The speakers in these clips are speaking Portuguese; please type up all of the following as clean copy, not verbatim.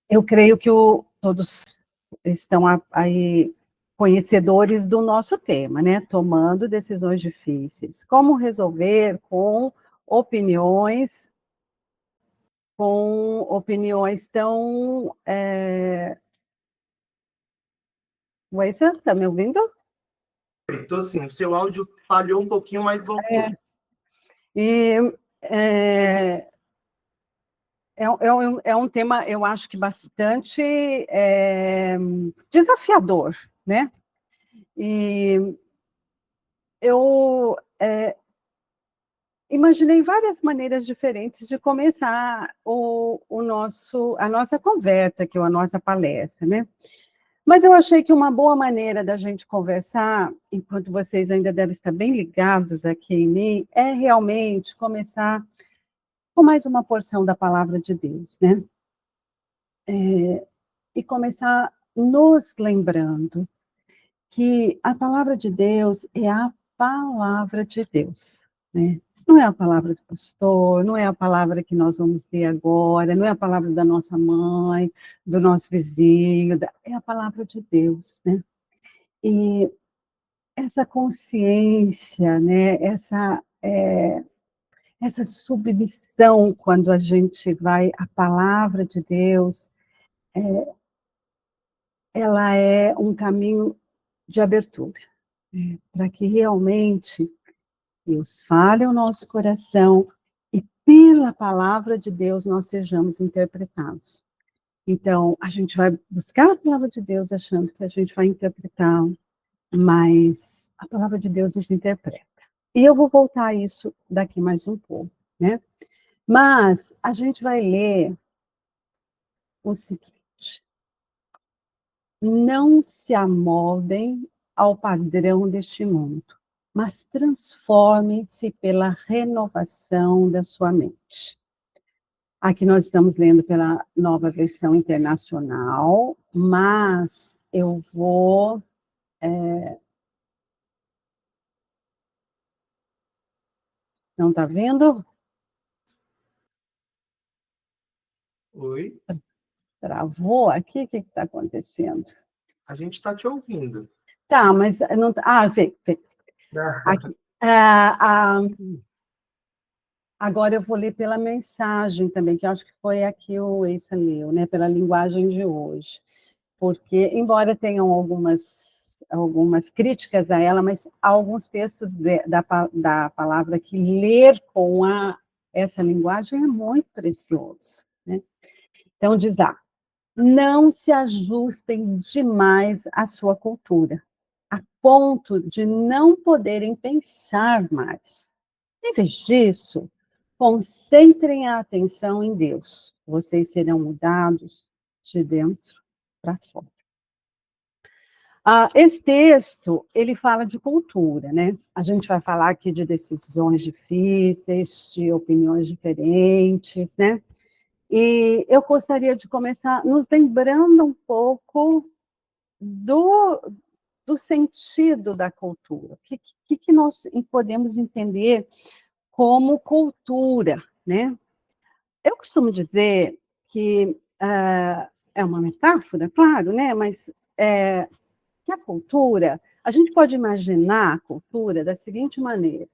Eu creio que todos estão aí conhecedores do nosso tema, né? Tomando decisões difíceis. Como resolver opiniões, com opiniões tão... Waisa, está me ouvindo? Então, sim, o seu áudio falhou um pouquinho, mas voltou. É um tema, eu acho que bastante desafiador, né? E eu imaginei várias maneiras diferentes de começar a nossa conversa, aqui, a nossa palestra, né? Mas eu achei que uma boa maneira da gente conversar, enquanto vocês ainda devem estar bem ligados aqui em mim, é realmente começar com mais uma porção da palavra de Deus, né? E começar nos lembrando que a palavra de Deus é a palavra de Deus, né? Não é a palavra do pastor, não é a palavra que nós vamos ler agora, não é a palavra da nossa mãe, do nosso vizinho, é a palavra de Deus, né? E essa consciência, né? Essa submissão quando a gente vai à palavra de Deus, ela é um caminho de abertura, né? Para que realmente Deus fale ao nosso coração e pela palavra de Deus nós sejamos interpretados. Então, a gente vai buscar a palavra de Deus achando que a gente vai interpretar, mas a palavra de Deus nos interpreta. E eu vou voltar a isso daqui mais um pouco, né? Mas a gente vai ler o seguinte: não se amoldem ao padrão deste mundo, mas transformem-se pela renovação da sua mente. Aqui nós estamos lendo pela Nova Versão Internacional, mas eu vou... Não está vendo? Oi? Travou aqui? O que está acontecendo? A gente está te ouvindo. Tá, mas não... vem. Aqui. Agora eu vou ler pela mensagem também, que eu acho que foi aqui o Eissa leu, né? Pela linguagem de hoje. Porque, embora tenham algumas críticas a ela, mas há alguns textos da palavra que ler com essa linguagem é muito precioso, né? Então, diz lá: não se ajustem demais à sua cultura, a ponto de não poderem pensar mais. Em vez disso, concentrem a atenção em Deus. Vocês serão mudados de dentro para fora. Esse texto, ele fala de cultura, né? A gente vai falar aqui de decisões difíceis, de opiniões diferentes, né? E eu gostaria de começar nos lembrando um pouco do sentido da cultura. O que nós podemos entender como cultura, né? Eu costumo dizer que é uma metáfora, claro, né? Mas que a cultura, a gente pode imaginar a cultura da seguinte maneira: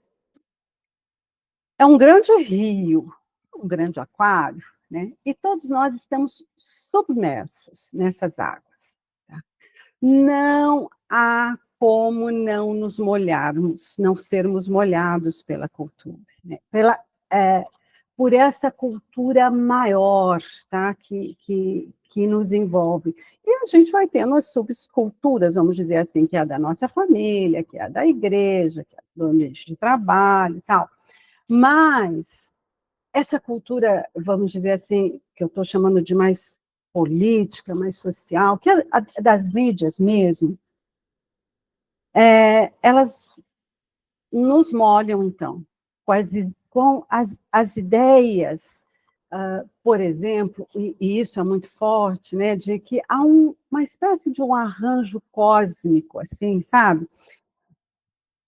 é um grande rio, um grande aquário, né? E todos nós estamos submersos nessas águas. Tá? Não há como não nos molharmos, não sermos molhados pela cultura, né? Por essa cultura maior, tá? que nos envolve. E a gente vai tendo as subculturas, vamos dizer assim, que é a da nossa família, que é a da igreja, que é do ambiente de trabalho e tal. Mas essa cultura, vamos dizer assim, que eu estou chamando de mais política, mais social, que é das mídias mesmo, elas nos molham, então, com as ideias, por exemplo, e isso é muito forte, né, de que há uma espécie de um arranjo cósmico, assim, sabe,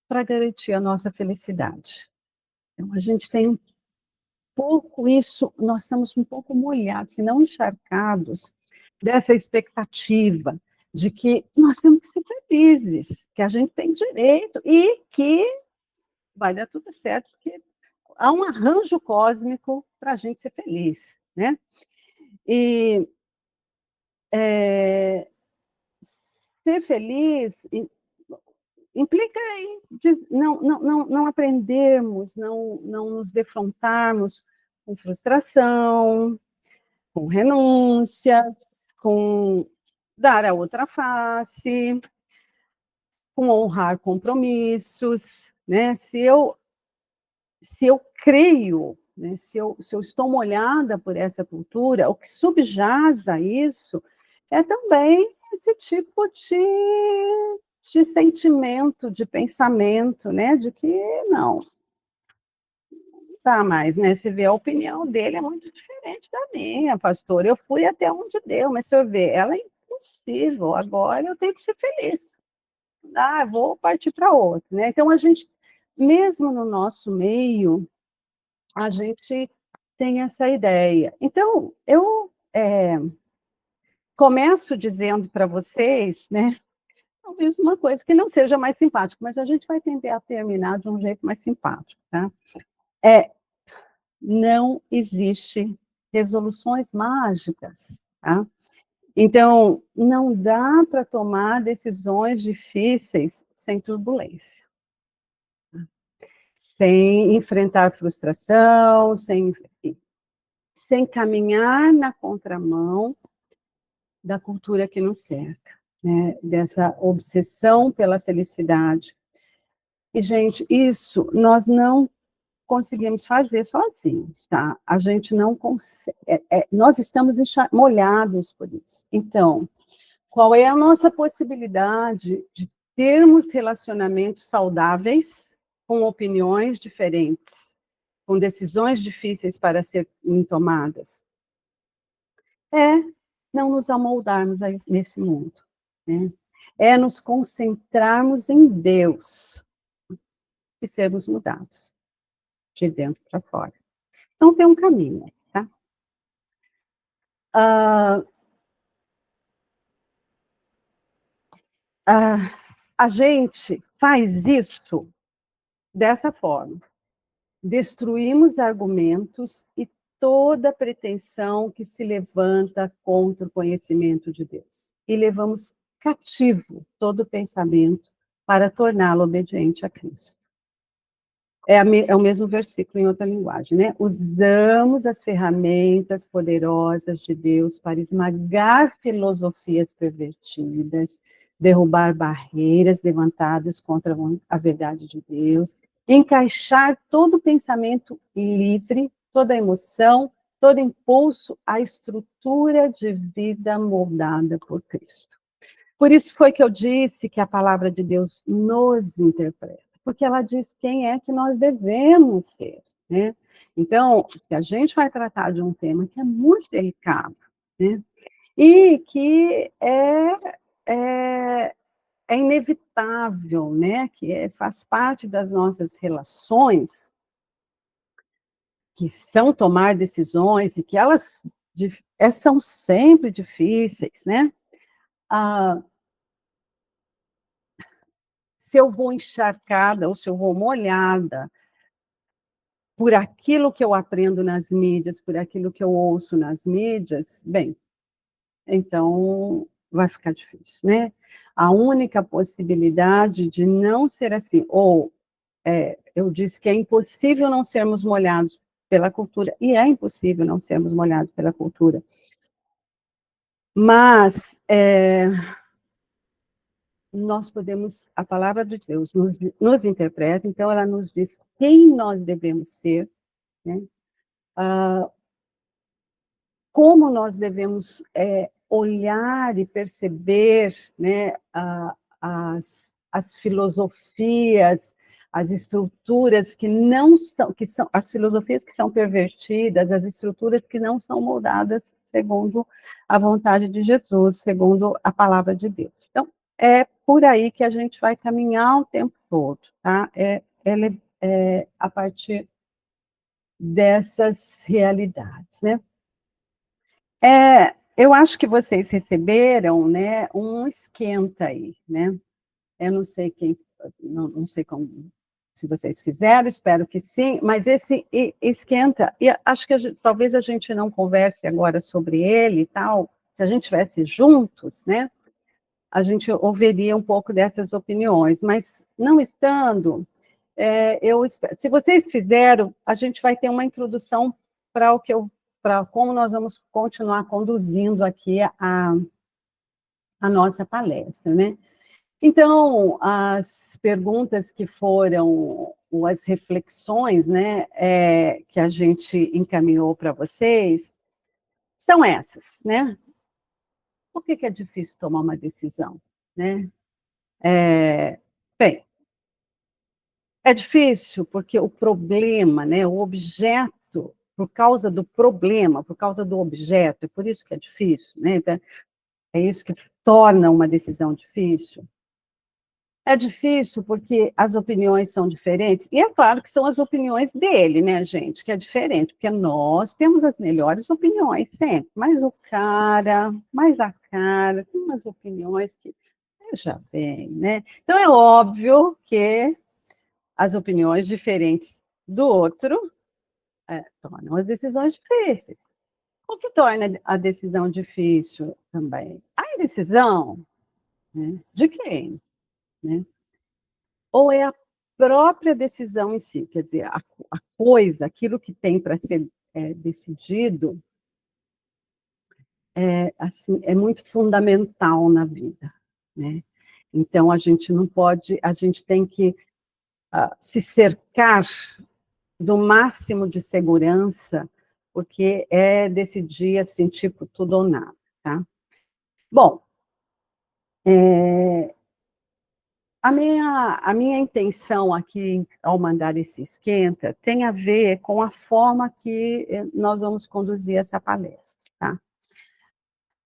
para garantir a nossa felicidade. Então, a gente tem pouco isso, nós estamos um pouco molhados, se não encharcados, dessa expectativa de que nós temos que ser felizes, que a gente tem direito e que vai dar tudo certo, porque há um arranjo cósmico para a gente ser feliz, né? E ser feliz implica em não aprendermos, não nos defrontarmos com frustração, com renúncias, com dar a outra face, com honrar compromissos, né? Se eu creio, né? Se eu estou molhada por essa cultura, o que subjaz a isso é também esse tipo de sentimento, de pensamento, né? De que não dá mais, né? Você vê a opinião dele é muito diferente da minha, pastor. Eu fui até onde deu, mas o senhor vê, ela é impossível. Agora eu tenho que ser feliz. Ah, vou partir para outro, né? Então a gente, mesmo no nosso meio, a gente tem essa ideia. Então eu começo dizendo para vocês, né? Talvez uma coisa que não seja mais simpática, mas a gente vai tentar terminar de um jeito mais simpático, tá? Não existe resoluções mágicas, tá? Então, não dá para tomar decisões difíceis sem turbulência, sem enfrentar frustração, sem caminhar na contramão da cultura que nos cerca, né? Dessa obsessão pela felicidade. E, gente, isso nós não conseguimos fazer sozinhos, tá? A gente não consegue, nós estamos molhados por isso. Então, qual é a nossa possibilidade de termos relacionamentos saudáveis com opiniões diferentes, com decisões difíceis para serem tomadas? É não nos amoldarmos nesse mundo, né? É nos concentrarmos em Deus e sermos mudados de dentro para fora. Então, tem um caminho, tá? A gente faz isso dessa forma. Destruímos argumentos e toda pretensão que se levanta contra o conhecimento de Deus. E levamos cativo todo pensamento para torná-lo obediente a Cristo. É o mesmo versículo em outra linguagem, né? Usamos as ferramentas poderosas de Deus para esmagar filosofias pervertidas, derrubar barreiras levantadas contra a verdade de Deus, encaixar todo pensamento livre, toda emoção, todo impulso à estrutura de vida moldada por Cristo. Por isso foi que eu disse que a palavra de Deus nos interpreta, porque ela diz quem é que nós devemos ser, né? Então, se a gente vai tratar de um tema que é muito delicado, né? E que é inevitável, né? Que faz parte das nossas relações, que são tomar decisões e que elas são sempre difíceis, né? Se eu vou encharcada ou se eu vou molhada por aquilo que eu aprendo nas mídias, por aquilo que eu ouço nas mídias, bem, então vai ficar difícil, né? A única possibilidade de não ser assim, ou eu disse que é impossível não sermos molhados pela cultura, e é impossível não sermos molhados pela cultura, mas nós podemos, a palavra de Deus nos interpreta, então ela nos diz quem nós devemos ser, né? Como nós devemos olhar e perceber, né, as filosofias, as estruturas que não são, as filosofias que são pervertidas, as estruturas que não são moldadas segundo a vontade de Jesus, segundo a palavra de Deus. Então, é por aí que a gente vai caminhar o tempo todo, tá? A partir dessas realidades, né? eu acho que vocês receberam, né, um esquenta aí, né? Eu não sei quem, não sei como, se vocês fizeram, espero que sim, mas esse esquenta, e acho que talvez a gente não converse agora sobre ele e tal, se a gente estivesse juntos, né, a gente ouviria um pouco dessas opiniões, mas não estando, eu espero, se vocês fizeram, a gente vai ter uma introdução para o que para como nós vamos continuar conduzindo aqui a nossa palestra, né? Então, as perguntas que foram, ou as reflexões, né, que a gente encaminhou para vocês, são essas, né? Por que é difícil tomar uma decisão, né? Bem, é difícil porque o problema, né, o objeto, por causa do problema, por causa do objeto, é por isso que é difícil, né? Então, é isso que torna uma decisão difícil. É difícil porque as opiniões são diferentes, e é claro que são as opiniões dele, né, gente, que é diferente, porque nós temos as melhores opiniões sempre, mas o cara, mais a cara, tem umas opiniões que, veja bem, né? Então é óbvio que as opiniões diferentes do outro tornam as decisões difíceis. O que torna a decisão difícil também? A indecisão, né, de quem? Né? Ou é a própria decisão em si, quer dizer, a coisa, aquilo que tem para ser decidido, assim, é muito fundamental na vida, né? Então, a gente não pode, a gente tem que se cercar do máximo de segurança, porque é decidir, assim, tipo, tudo ou nada, tá? Bom, a minha intenção aqui, ao mandar esse esquenta, tem a ver com a forma que nós vamos conduzir essa palestra, tá?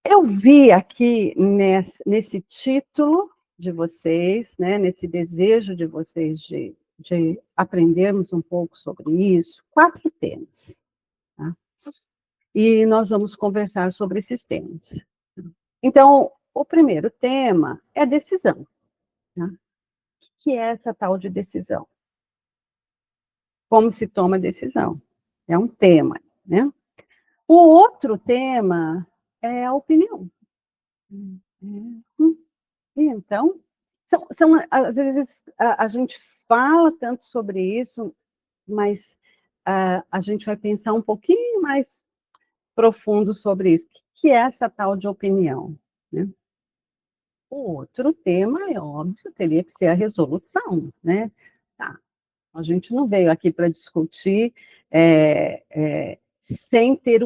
Eu vi aqui nesse título de vocês, né, nesse desejo de vocês de aprendermos um pouco sobre isso, 4 temas, tá? E nós vamos conversar sobre esses temas. Então, o primeiro tema é decisão, tá? O que é essa tal de decisão? Como se toma decisão? É um tema, né? O outro tema é a opinião. Então, às vezes a gente fala tanto sobre isso, mas a gente vai pensar um pouquinho mais profundo sobre isso. O que é essa tal de opinião? Né? O outro tema, é óbvio, teria que ser a resolução, né? Tá. A gente não veio aqui para discutir sem ter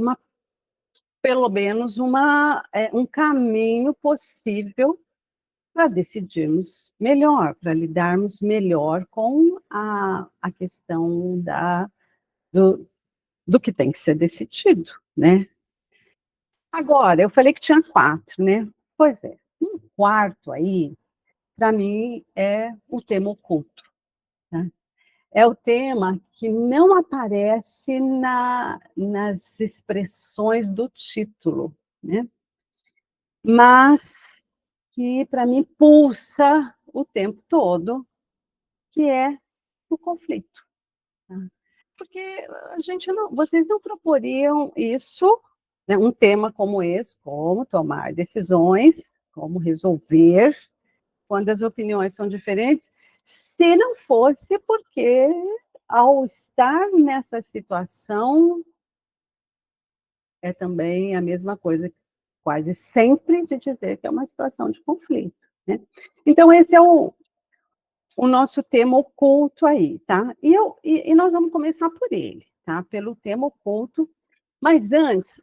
pelo menos um caminho possível para decidirmos melhor, para lidarmos melhor com a questão do, do que tem que ser decidido, né? Agora, eu falei que tinha 4, né? Pois é, um quarto aí, para mim, é o tema oculto, né? É o tema que não aparece nas expressões do título, né? Mas que, para mim, pulsa o tempo todo, que é o conflito. Tá? Porque vocês não proporiam isso, né, um tema como esse, como tomar decisões, como resolver, quando as opiniões são diferentes, se não fosse porque, ao estar nessa situação, é também a mesma coisa, quase sempre, de dizer que é uma situação de conflito. Né? Então, esse é o nosso tema oculto aí, tá? E nós vamos começar por ele, tá? Pelo tema oculto. Mas antes,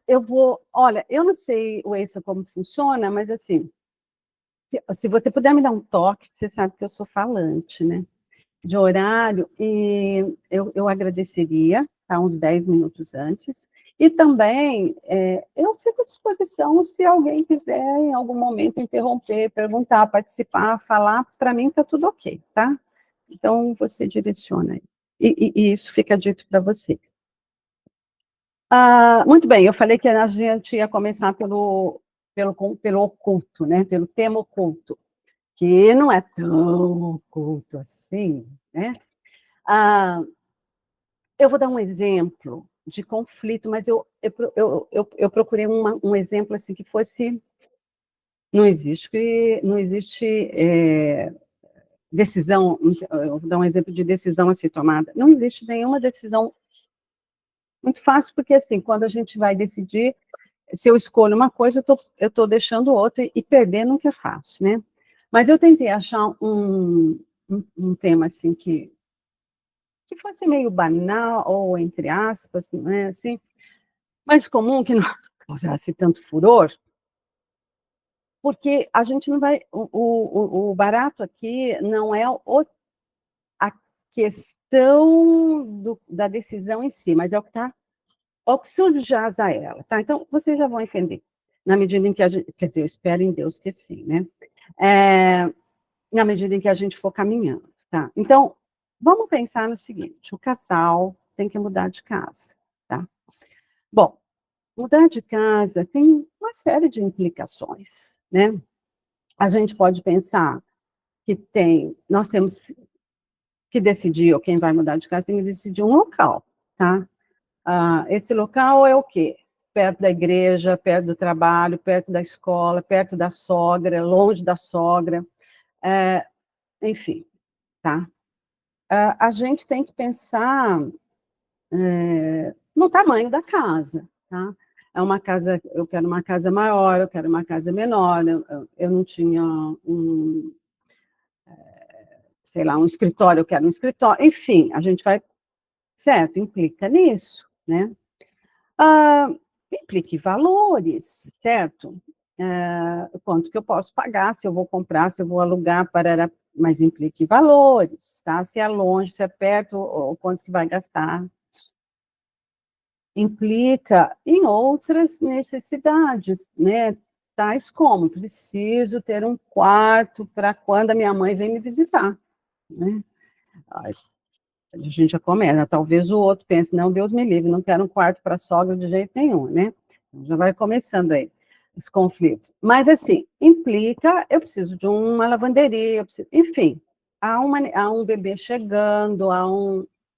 olha, eu não sei, Weissa, como funciona, mas assim, se você puder me dar um toque, você sabe que eu sou falante, né? De horário, e eu agradeceria, tá? Uns 10 minutos antes. E também, eu fico à disposição se alguém quiser, em algum momento, interromper, perguntar, participar, falar, para mim está tudo ok, tá? Então, você direciona aí. E isso fica dito para vocês. Muito bem, eu falei que a gente ia começar pelo oculto, né? Pelo tema oculto, que não é tão oculto assim, né? Ah, eu vou dar um exemplo de conflito, mas eu procurei um exemplo assim que fosse. Não existe decisão. Eu vou dar um exemplo de decisão a ser tomada. Não existe nenhuma decisão muito fácil, porque assim, quando a gente vai decidir, se eu escolho uma coisa, eu estou deixando outra e perder nunca é fácil, né? Mas eu tentei achar um tema assim que fosse meio banal, ou entre aspas, né, assim, mais comum, que não causasse tanto furor, porque a gente não vai. O barato aqui não é a questão da decisão em si, mas é o que subjaz a ela, tá? Então, vocês já vão entender, na medida em que a gente, quer dizer, eu espero em Deus que sim, né? Na medida em que a gente for caminhando, tá? Então, vamos pensar no seguinte: o casal tem que mudar de casa, tá? Bom, mudar de casa tem uma série de implicações, né? A gente pode pensar que nós temos que decidir, ou quem vai mudar de casa tem que decidir um local, tá? Esse local é o quê? Perto da igreja, perto do trabalho, perto da escola, perto da sogra, longe da sogra, enfim, tá? A gente tem que pensar no tamanho da casa, tá? É uma casa, eu quero uma casa maior, eu quero uma casa menor, eu não tinha sei lá, um escritório, eu quero um escritório, enfim, a gente vai, certo, implica nisso, né? Ah, implica em valores, certo? Quanto que eu posso pagar, se eu vou comprar, se eu vou alugar, parará, mas implica em valores, tá? Se é longe, se é perto, ou quanto que vai gastar. Implica em outras necessidades, né? Tais como, preciso ter um quarto para quando a minha mãe vem me visitar, né? A gente já começa, talvez o outro pense, não, Deus me livre, não quero um quarto para sogra de jeito nenhum, né? Então, já vai começando aí os conflitos. Mas, assim, implica, eu preciso de uma lavanderia, enfim, há um bebê chegando,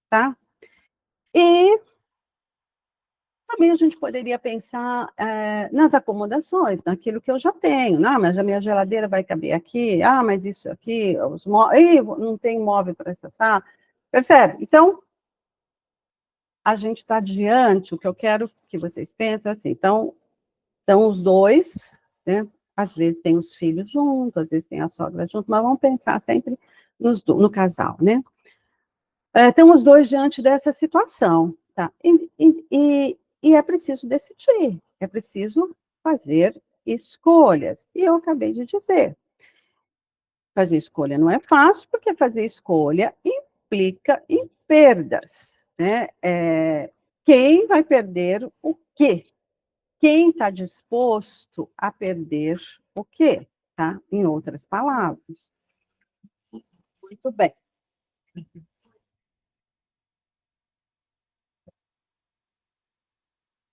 tá? E também a gente poderia pensar nas acomodações, naquilo que eu já tenho. Mas a minha geladeira vai caber aqui, mas isso aqui, não tem móvel para essa sala. Percebe? Então, a gente está diante, o que eu quero que vocês pensem assim, então, estão os dois, né? Às vezes tem os filhos juntos, às vezes tem a sogra junto, mas vamos pensar sempre no casal, né? Estão os dois diante dessa situação, tá? E é preciso decidir, é preciso fazer escolhas. E eu acabei de dizer, fazer escolha não é fácil, porque fazer escolha implica em perdas, né? Quem vai perder o quê? Quem está disposto a perder o quê? Tá? Em outras palavras. Muito bem.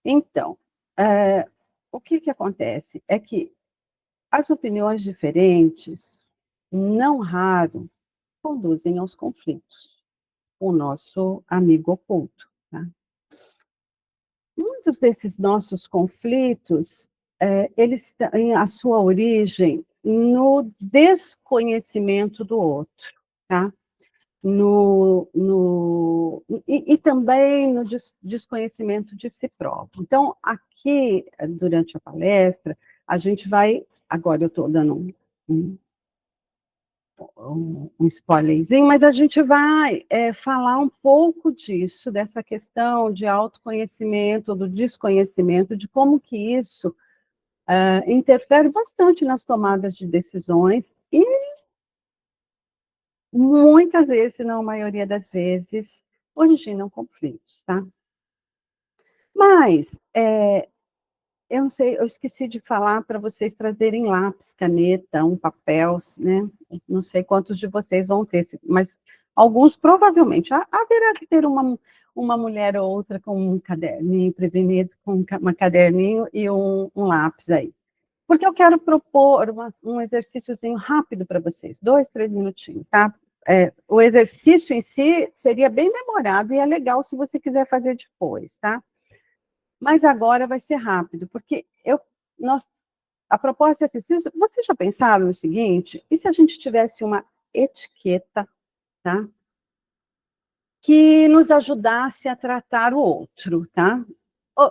Então, o que acontece é que as opiniões diferentes, não raro, conduzem aos conflitos. O nosso amigo oculto. Tá? Muitos desses nossos conflitos, eles têm a sua origem no desconhecimento do outro, tá? E também no desconhecimento de si próprio. Então, aqui, durante a palestra, a gente vai, agora eu estou dando um spoilerzinho, mas a gente vai falar um pouco disso, dessa questão de autoconhecimento, do desconhecimento, de como que isso interfere bastante nas tomadas de decisões e muitas vezes, se não a maioria das vezes, originam conflitos, tá? Mas, eu não sei, eu esqueci de falar para vocês trazerem lápis, caneta, um papel, né? Não sei quantos de vocês vão ter, mas Alguns, provavelmente, haverá que ter uma mulher ou outra com um caderninho prevenido, com um caderninho e um lápis aí. Porque eu quero propor um exercíciozinho rápido para vocês, 2, 3 minutinhos, tá? O exercício em si seria bem demorado e é legal se você quiser fazer depois, tá? Mas agora vai ser rápido, porque a proposta desse exercício, vocês já pensaram no seguinte? E se a gente tivesse uma etiqueta, tá? Que nos ajudasse a tratar o outro, tá?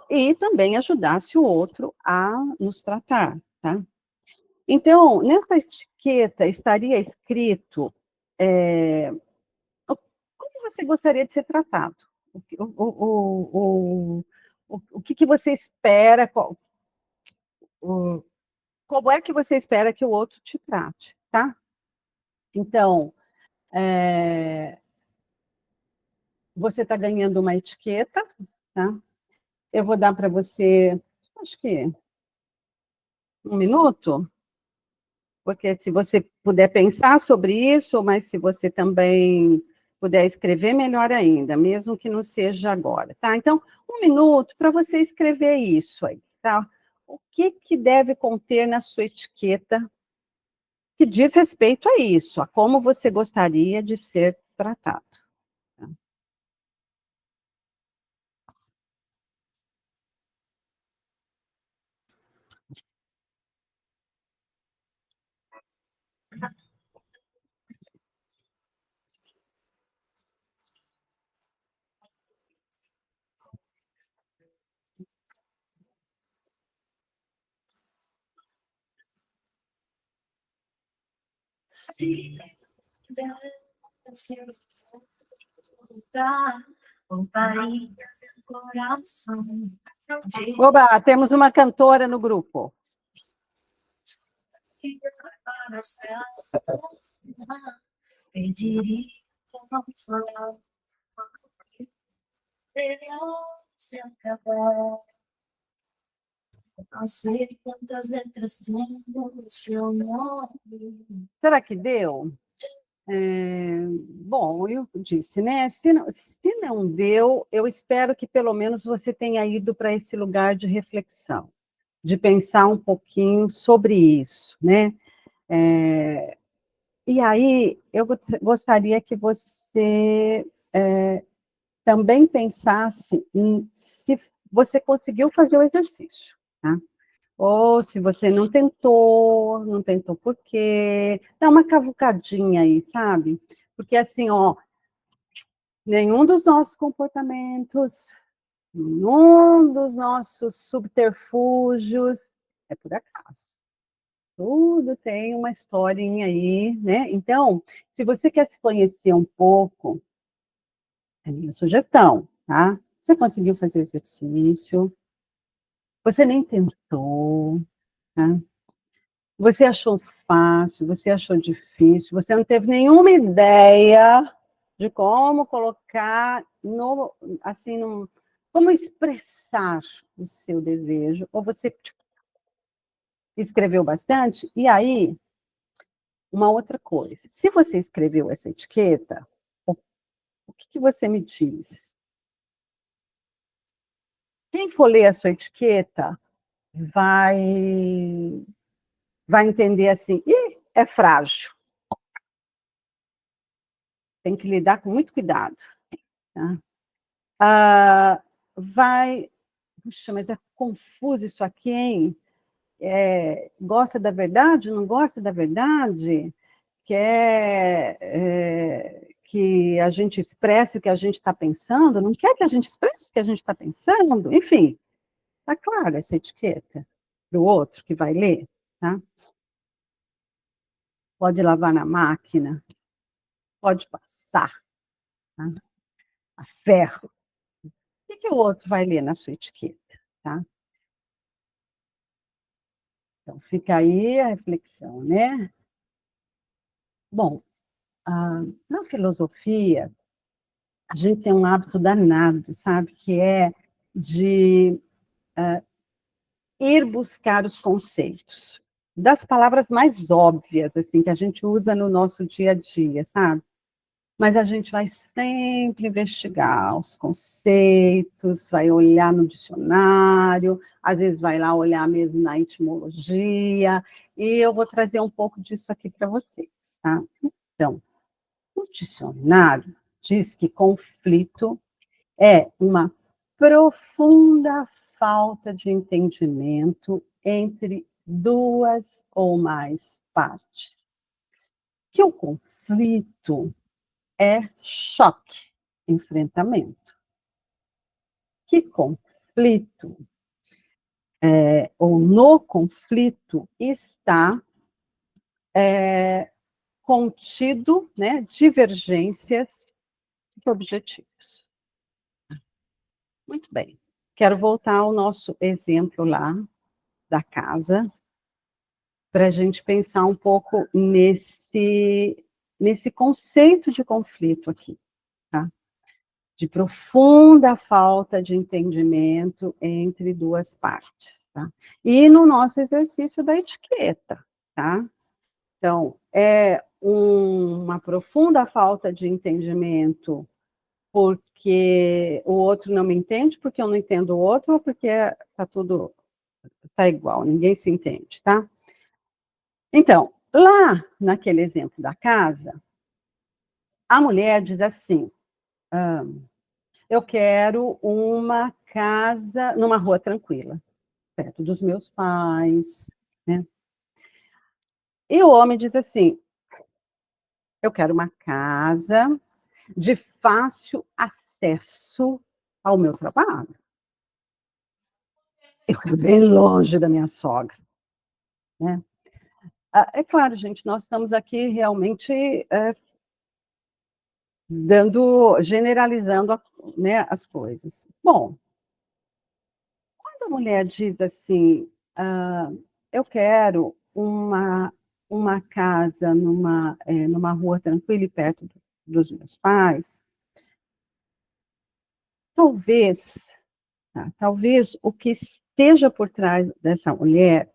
E também ajudasse o outro a nos tratar, tá? Então, nessa etiqueta estaria escrito como você gostaria de ser tratado, o que você espera, como é que você espera que o outro te trate, tá? Então, você está ganhando uma etiqueta, tá? Eu vou dar para você, acho que 1 minuto, porque se você puder pensar sobre isso, mas se você também puder escrever, melhor ainda, mesmo que não seja agora, tá? Então, 1 minuto para você escrever isso aí, tá? O que deve conter na sua etiqueta que diz respeito a isso, a como você gostaria de ser tratado. Tá? Se desse voltar, voltaria meu coração. Oba, temos uma cantora no grupo. Pediria não falar, se acabar. Não sei quantas letras tem no seu nome. Será que deu? Bom, eu disse, né? Se não deu, eu espero que pelo menos você tenha ido para esse lugar de reflexão, de pensar um pouquinho sobre isso, né? E aí, eu gostaria que você também pensasse se você conseguiu fazer o exercício, tá? Ou se você não tentou por quê? Dá uma cavucadinha aí, sabe? Porque assim, ó, nenhum dos nossos comportamentos, nenhum dos nossos subterfúgios é por acaso. Tudo tem uma historinha aí, né? Então, se você quer se conhecer um pouco, é minha sugestão, tá? Você conseguiu fazer o exercício, você nem tentou, tá? Você achou fácil, você achou difícil, você não teve nenhuma ideia de como colocar assim, como expressar o seu desejo, ou você escreveu bastante, e aí, uma outra coisa, se você escreveu essa etiqueta, o que você me diz? Quem for ler a sua etiqueta vai entender assim, é frágil, tem que lidar com muito cuidado, tá? Puxa, mas é confuso isso aqui, hein? Gosta da verdade, não gosta da verdade? Quer que a gente expresse o que a gente está pensando? Não quer que a gente expresse o que a gente está pensando? Enfim, tá clara essa etiqueta para o outro que vai ler, tá? Pode lavar na máquina, pode passar, tá? A ferro. O que o outro vai ler na sua etiqueta, tá? Então, fica aí a reflexão, né? Bom, na filosofia, a gente tem um hábito danado, sabe? Que é de ir buscar os conceitos das palavras mais óbvias, assim, que a gente usa no nosso dia a dia, sabe? mas a gente vai sempre investigar os conceitos, vai olhar no dicionário, às vezes vai lá olhar mesmo na etimologia, e eu vou trazer um pouco disso aqui para vocês, tá? Então, o dicionário diz que conflito é uma profunda falta de entendimento entre duas ou mais partes. Que o conflito é choque, enfrentamento. Que conflito, ou no conflito, está contido, né, divergências de objetivos. Muito bem. Quero voltar ao nosso exemplo lá da casa, para a gente pensar um pouco nesse conceito de conflito aqui, tá? De profunda falta de entendimento entre duas partes, tá? E no nosso exercício da etiqueta, tá? Então, é uma profunda falta de entendimento porque o outro não me entende, porque eu não entendo o outro, ou porque tá igual, ninguém se entende, tá? Então, lá naquele exemplo da casa, a mulher diz assim: eu quero uma casa numa rua tranquila, perto dos meus pais, né? E o homem diz assim: eu quero uma casa de fácil acesso ao meu trabalho. Eu quero bem longe da minha sogra, né? É claro, gente, nós estamos aqui realmente generalizando, né, as coisas. Bom, quando a mulher diz assim, eu quero uma casa numa rua tranquila e perto dos meus pais, talvez, tá, talvez o que esteja por trás dessa mulher,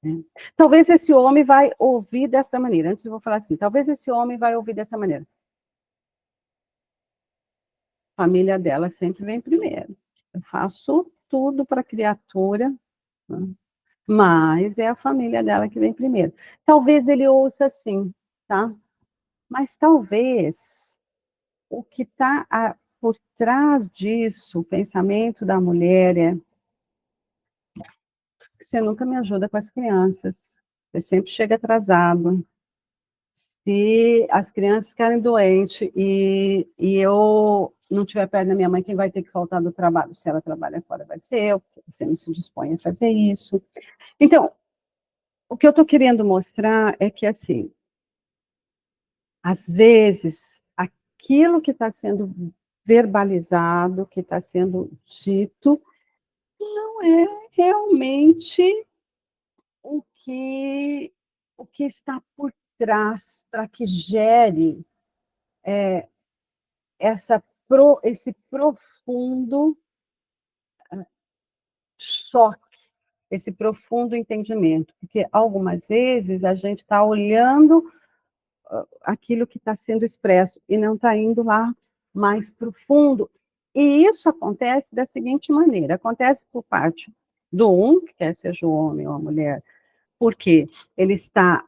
né, talvez esse homem vai ouvir dessa maneira, antes eu vou falar assim, talvez esse homem vai ouvir dessa maneira: a família dela sempre vem primeiro, eu faço tudo para a criatura, né, mas é a família dela que vem primeiro. Talvez ele ouça assim, tá? Mas talvez o que está por trás disso, o pensamento da mulher é: você nunca me ajuda com as crianças, você sempre chega atrasado. Se as crianças ficarem doentes e eu não estiver perto da minha mãe, quem vai ter que faltar do trabalho? Se ela trabalha fora, vai ser eu, porque você não se dispõe a fazer isso. Então, o que eu estou querendo mostrar é que, assim, às vezes, aquilo que está sendo verbalizado, que está sendo dito, não é realmente o que, o que está por trás para que gere esse profundo choque, esse profundo entendimento. Porque algumas vezes a gente está olhando aquilo que está sendo expresso e não está indo lá mais profundo. E isso acontece da seguinte maneira: acontece por parte do que quer seja o homem ou a mulher, porque ele está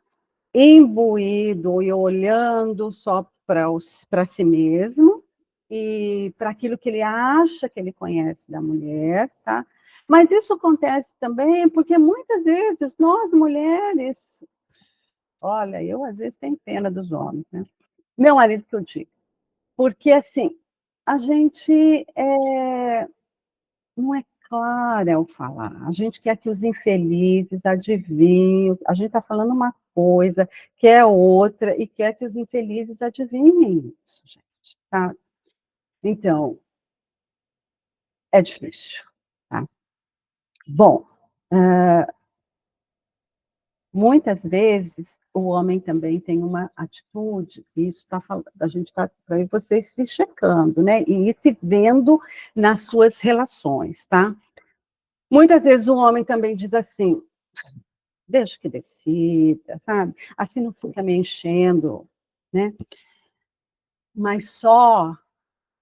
imbuído e olhando só para si mesmo e para aquilo que ele acha que ele conhece da mulher, tá? Mas isso acontece também porque muitas vezes nós mulheres, olha, eu às vezes tenho pena dos homens, né? Meu marido que eu digo, porque assim, a gente não é clara ao falar, a gente quer que os infelizes adivinhem, a gente está falando uma coisa, quer outra, e quer que os infelizes adivinhem isso, gente, tá? Então, é difícil, tá? Bom, muitas vezes o homem também tem uma atitude, e isso está falando, a gente está para vocês se checando, né? E ir se vendo nas suas relações, tá? Muitas vezes o homem também diz assim: deixa que decida, sabe? Assim não fica me enchendo, né? mas só,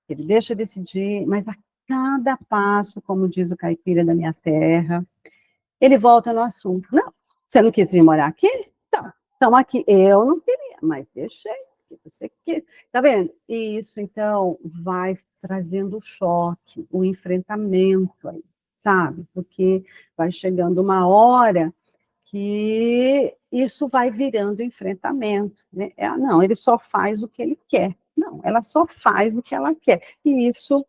ele deixa decidir, mas a cada passo, como diz o caipira da minha terra, ele volta no assunto. Não, você não quis vir morar aqui? Então, estamos aqui. Eu não queria, mas deixei. Você quer. Tá vendo? E isso, então, vai trazendo o choque, o enfrentamento aí, sabe? Porque vai chegando uma hora que isso vai virando enfrentamento, né? Não, ele só faz o que ele quer. Não, ela só faz o que ela quer. E isso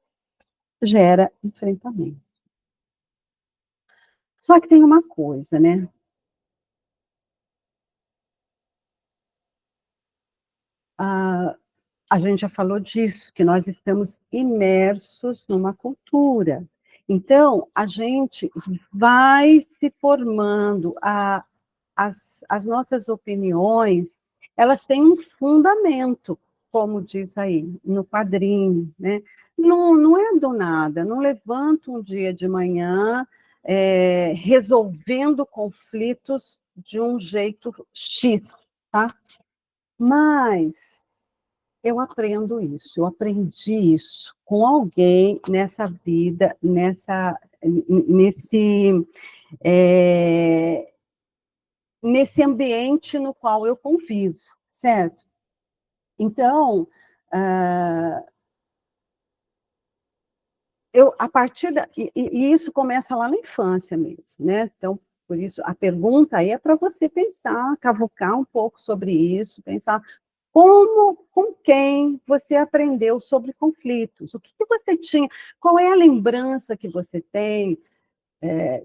gera enfrentamento. Só que tem uma coisa, né? A gente já falou disso, que nós estamos imersos numa cultura. Então, a gente vai se formando, as nossas opiniões, elas têm um fundamento, como diz aí, no quadrinho, né? Não é do nada, não levanto um dia de manhã resolvendo conflitos de um jeito X, tá? Mas eu aprendo isso, eu aprendi isso com alguém nessa vida, é, nesse ambiente no qual eu convivo, certo? Então, a partir e isso começa lá na infância mesmo, né? Então, por isso, a pergunta aí é para você pensar, cavucar um pouco sobre isso, pensar com quem você aprendeu sobre conflitos, o que você tinha, qual é a lembrança que você tem,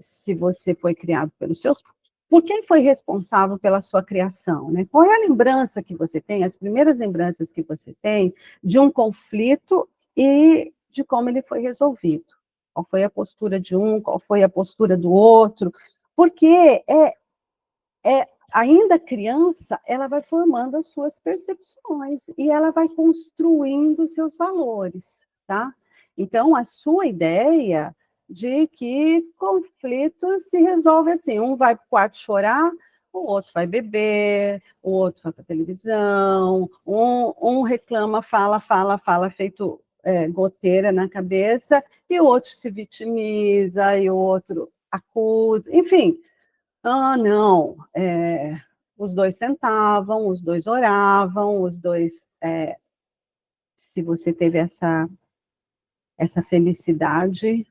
se você foi criado pelos seus, por quem foi responsável pela sua criação, né? Qual é a lembrança que você tem, as primeiras lembranças que você tem de um conflito e de como ele foi resolvido? Qual foi a postura de um, qual foi a postura do outro? Porque ainda criança, ela vai formando as suas percepções e ela vai construindo os seus valores, tá? Então, a sua ideia de que conflito se resolve assim, um vai para o quarto chorar, o outro vai beber, o outro vai para a televisão, um reclama, fala, feito goteira na cabeça, e o outro se vitimiza, e o outro acusa, enfim. Não, os dois sentavam, os dois oravam, os dois, se você teve essa felicidade,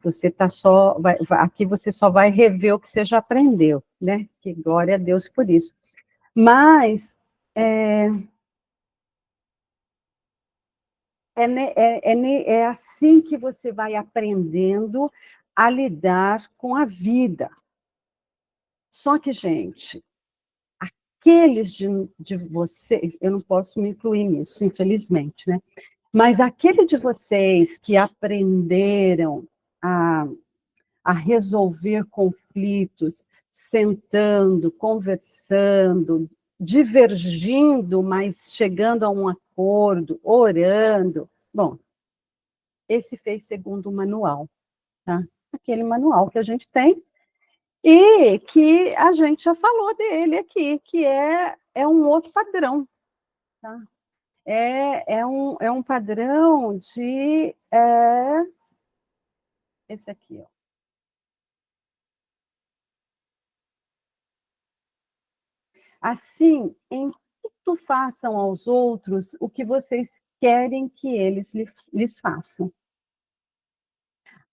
você tá só, aqui você só vai rever o que você já aprendeu, né? Que glória a Deus por isso. Mas é assim que você vai aprendendo a lidar com a vida. Só que, gente, aqueles de vocês, eu não posso me incluir nisso, infelizmente, né? Mas aquele de vocês que aprenderam a resolver conflitos, sentando, conversando, divergindo, mas chegando a um acordo, orando, bom, esse fez segundo o manual, tá? Aquele manual que a gente tem, e que a gente já falou dele aqui, que é um outro padrão, tá? É um padrão de... esse aqui, ó. Assim, em tudo façam aos outros o que vocês querem que eles lhes façam.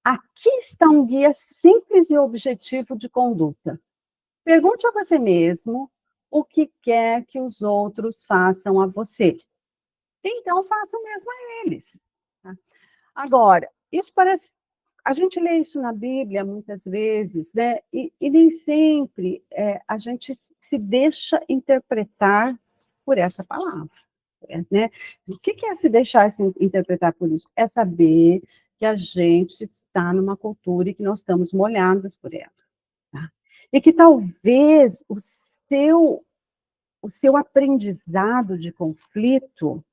Aqui está um guia simples e objetivo de conduta. Pergunte a você mesmo o que quer que os outros façam a você. Então, faça o mesmo a eles. Tá? Agora, isso parece... A gente lê isso na Bíblia muitas vezes, né? E nem sempre a gente se deixa interpretar por essa palavra, né? O que é se deixar interpretar por isso? É saber que a gente está numa cultura e que nós estamos molhados por ela. Tá? E que talvez o seu aprendizado de conflito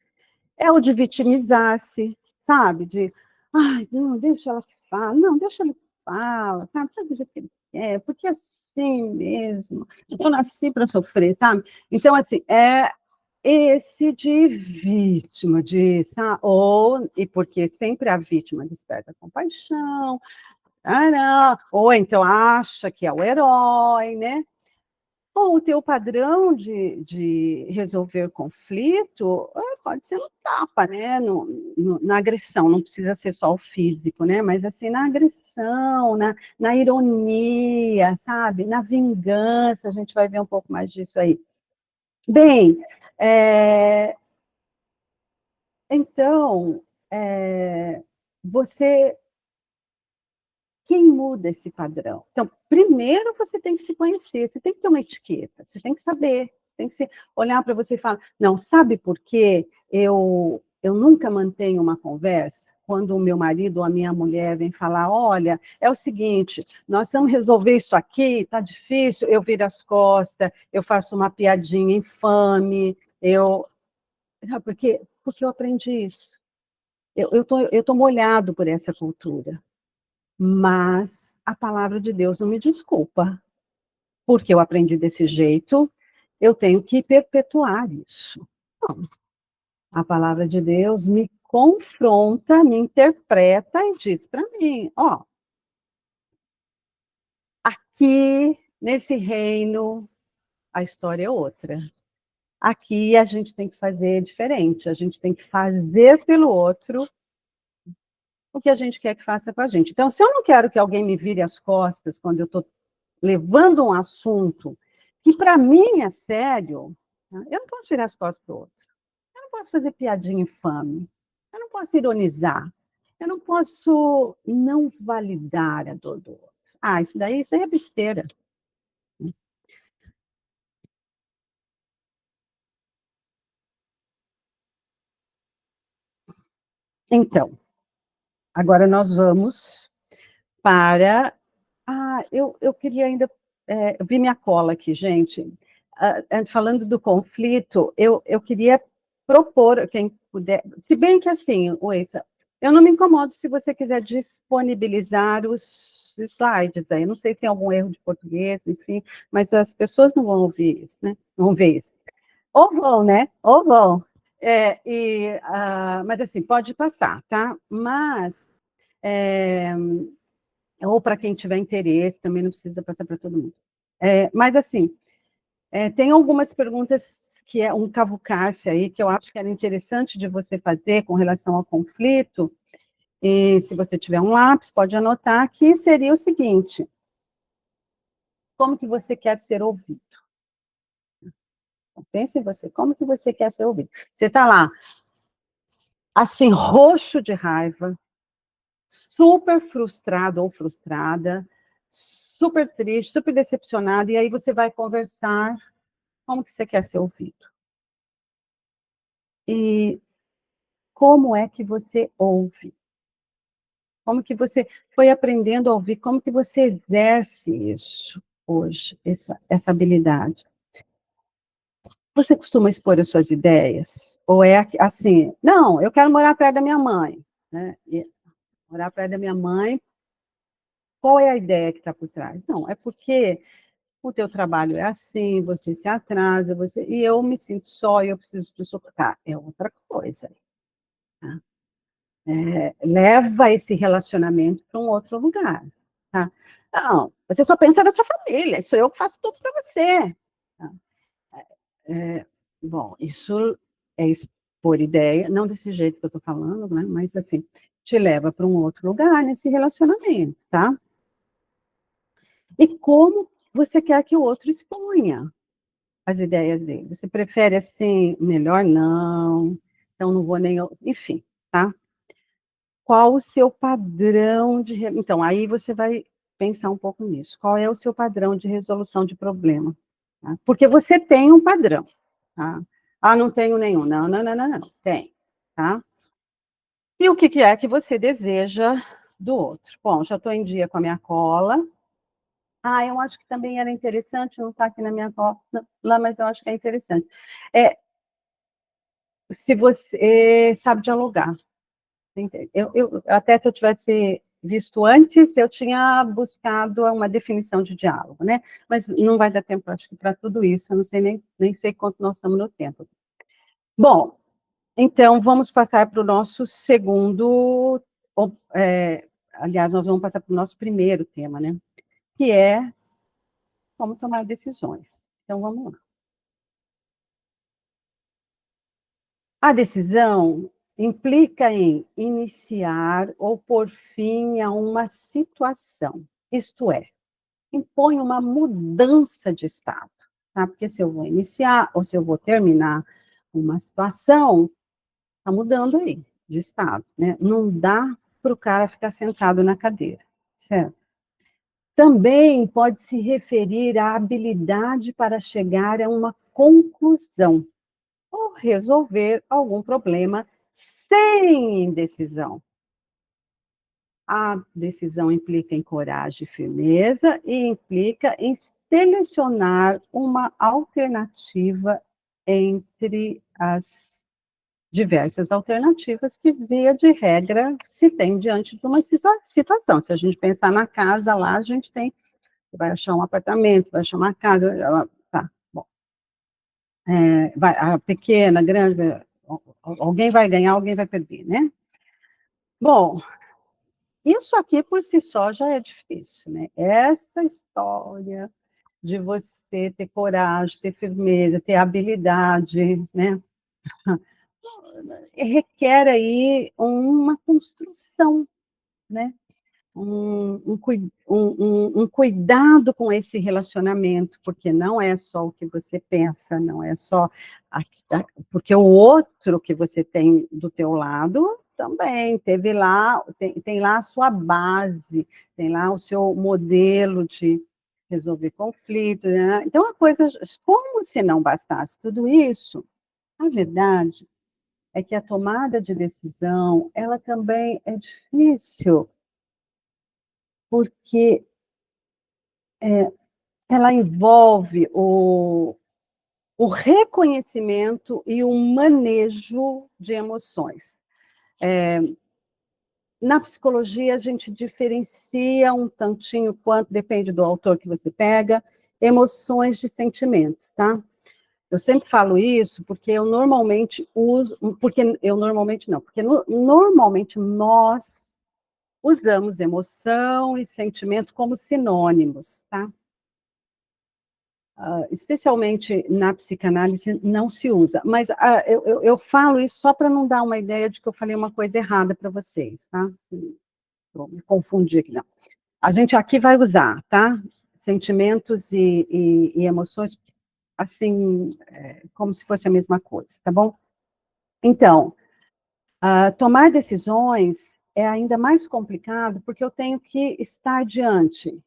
é o de vitimizar-se, sabe? De, ai, não, deixa ela que fala, não, deixa ele que fala, sabe? Faz do jeito que ele quer, porque é assim mesmo. Eu nasci para sofrer, sabe? Então, assim, esse de vítima, e porque sempre a vítima desperta compaixão, ou então acha que é o herói, né? Ou o teu padrão de resolver conflito pode ser no tapa, né? Na agressão, não precisa ser só o físico, né? Mas assim, na agressão, na ironia, sabe? Na vingança, a gente vai ver um pouco mais disso aí. Bem, então, quem muda esse padrão? Então, primeiro você tem que se conhecer, você tem que ter uma etiqueta, você tem que saber, tem que olhar para você e falar, não, sabe por quê eu nunca mantenho uma conversa quando o meu marido ou a minha mulher vem falar, olha, é o seguinte, nós vamos resolver isso aqui, tá difícil, eu viro as costas, eu faço uma piadinha infame, porque eu aprendi isso. Eu tô molhado por essa cultura. Mas a palavra de Deus não me desculpa, porque eu aprendi desse jeito, eu tenho que perpetuar isso. Não. A palavra de Deus me confronta, me interpreta e diz para mim, ó, aqui nesse reino a história é outra. Aqui a gente tem que fazer diferente, a gente tem que fazer pelo outro o que a gente quer que faça com a gente. Então, se eu não quero que alguém me vire as costas quando eu estou levando um assunto que para mim é sério, eu não posso virar as costas para o outro. Eu não posso fazer piadinha infame. Eu não posso ironizar. Eu não posso não validar a dor do outro. Isso daí é besteira. Então, agora nós vamos para... eu queria ainda... eu vi minha cola aqui, gente. Falando do conflito, eu queria propor, quem puder, se bem que assim, Oissa, eu não me incomodo se você quiser disponibilizar os slides aí, não sei se tem algum erro de português, enfim, mas as pessoas não vão ouvir isso, né? Não vão ver isso. Ou vão, né? Ou vão. Mas assim, pode passar, tá? Mas, ou para quem tiver interesse, também não precisa passar para todo mundo. Mas assim, tem algumas perguntas que é um cavucar-se aí, que eu acho que era interessante de você fazer com relação ao conflito, e se você tiver um lápis, pode anotar, que seria o seguinte: como que você quer ser ouvido? Pense em você, como que você quer ser ouvido? Você está lá, assim, roxo de raiva, super frustrado ou frustrada, super triste, super decepcionado, e aí você vai conversar, como que você quer ser ouvido? E como é que você ouve? Como que você foi aprendendo a ouvir? Como que você exerce isso hoje, essa habilidade? Você costuma expor as suas ideias? Ou é assim, não, eu quero morar perto da minha mãe, né? Morar perto da minha mãe, qual é a ideia que está por trás? Não, é porque o teu trabalho é assim, você se atrasa, e eu me sinto só e eu preciso te suportar. É outra coisa. Tá? Leva esse relacionamento para um outro lugar. Tá? Não, você só pensa na sua família, sou eu que faço tudo para você. Tá? Bom, isso é expor ideia, não desse jeito que eu estou falando, né? Mas assim, te leva para um outro lugar nesse relacionamento, tá? E como você quer que o outro exponha as ideias dele? Você prefere assim, melhor não, então não vou nem... Enfim, tá? Qual o seu padrão de... Então, aí você vai pensar um pouco nisso. Qual é o seu padrão de resolução de problema? Tá? Porque você tem um padrão, tá? Não tenho nenhum. Não, não, não, não, não. Tem, tá? E o que é que você deseja do outro? Bom, já estou em dia com a minha cola. Eu acho que também era interessante, não está aqui na minha cola, lá, mas eu acho que é interessante. Se você sabe dialogar. Até se eu tivesse visto antes, eu tinha buscado uma definição de diálogo, né? Mas não vai dar tempo, acho que, para tudo isso, eu não sei nem sei quanto nós estamos no tempo. Bom, então vamos passar para o nosso segundo, aliás, nós vamos passar para o nosso primeiro tema, né? Que é como tomar decisões. Então, vamos lá. A decisão implica em iniciar ou pôr fim a uma situação, isto é, impõe uma mudança de estado, tá? Porque se eu vou iniciar ou se eu vou terminar uma situação, está mudando aí de estado, né? Não dá para o cara ficar sentado na cadeira, certo? Também pode se referir à habilidade para chegar a uma conclusão ou resolver algum problema sem indecisão. A decisão implica em coragem e firmeza e implica em selecionar uma alternativa entre as diversas alternativas que, via de regra, se tem diante de uma situação. Se a gente pensar na casa lá, a gente tem, vai achar um apartamento, vai achar uma casa, tá, bom. A pequena, grande, alguém vai ganhar, alguém vai perder, né? Bom, isso aqui por si só já é difícil, né? Essa história de você ter coragem, ter firmeza, ter habilidade, né? Requer aí uma construção, né? Um cuidado com esse relacionamento, porque não é só o que você pensa, não é só... porque o outro que você tem do teu lado também teve lá, tem lá a sua base, tem lá o seu modelo de resolver conflitos, né? Então, a coisa, como se não bastasse tudo isso, a verdade é que a tomada de decisão, ela também é difícil, porque ela envolve o reconhecimento e o manejo de emoções. Na psicologia, a gente diferencia um tantinho quanto, depende do autor que você pega, emoções de sentimentos, tá? Eu sempre falo isso porque eu normalmente uso, porque eu normalmente não, porque normalmente nós usamos emoção e sentimento como sinônimos, tá? Especialmente na psicanálise, não se usa. Mas eu falo isso só para não dar uma ideia de que eu falei uma coisa errada para vocês, tá? Vou me confundir aqui, não. A gente aqui vai usar, tá? Sentimentos e emoções, assim, como se fosse a mesma coisa, tá bom? Então, tomar decisões é ainda mais complicado porque eu tenho que estar diante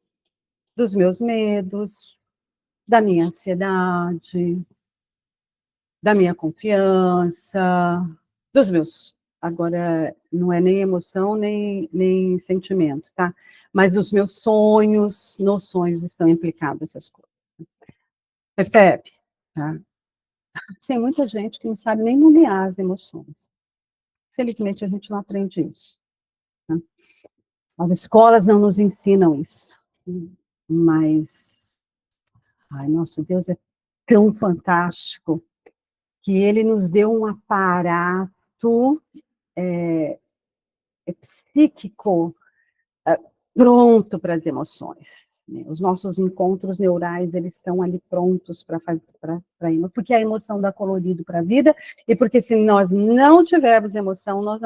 dos meus medos, da minha ansiedade, da minha confiança, dos meus... Agora, não é nem emoção, nem sentimento, tá? Mas dos meus sonhos, nos sonhos estão implicadas essas coisas. Percebe? Tá? Tem muita gente que não sabe nem nomear as emoções. Felizmente, a gente não aprende isso. Tá? As escolas não nos ensinam isso. Mas, ai, nosso Deus é tão fantástico que ele nos deu um aparato psíquico pronto para as emoções. Né? Os nossos encontros neurais, eles estão ali prontos para ir, porque a emoção dá colorido para a vida, e porque se nós não tivermos emoção, nós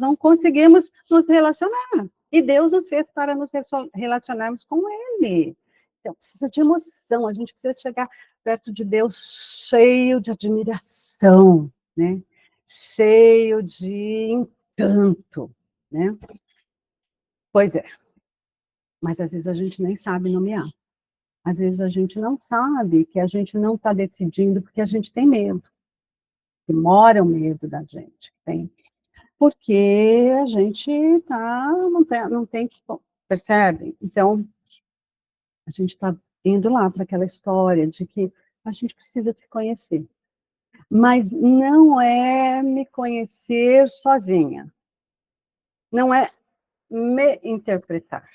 não conseguimos nos relacionar. E Deus nos fez para nos relacionarmos com Ele. Então, precisa de emoção, a gente precisa chegar perto de Deus cheio de admiração, né? Cheio de encanto, né? Pois é, mas às vezes a gente nem sabe nomear. Às vezes a gente não sabe que a gente não está decidindo porque a gente tem medo. Que mora o medo da gente. Tem. Porque a gente não tem, percebe? Então, a gente está indo lá para aquela história de que a gente precisa se conhecer. Mas não é me conhecer sozinha. Não é me interpretar.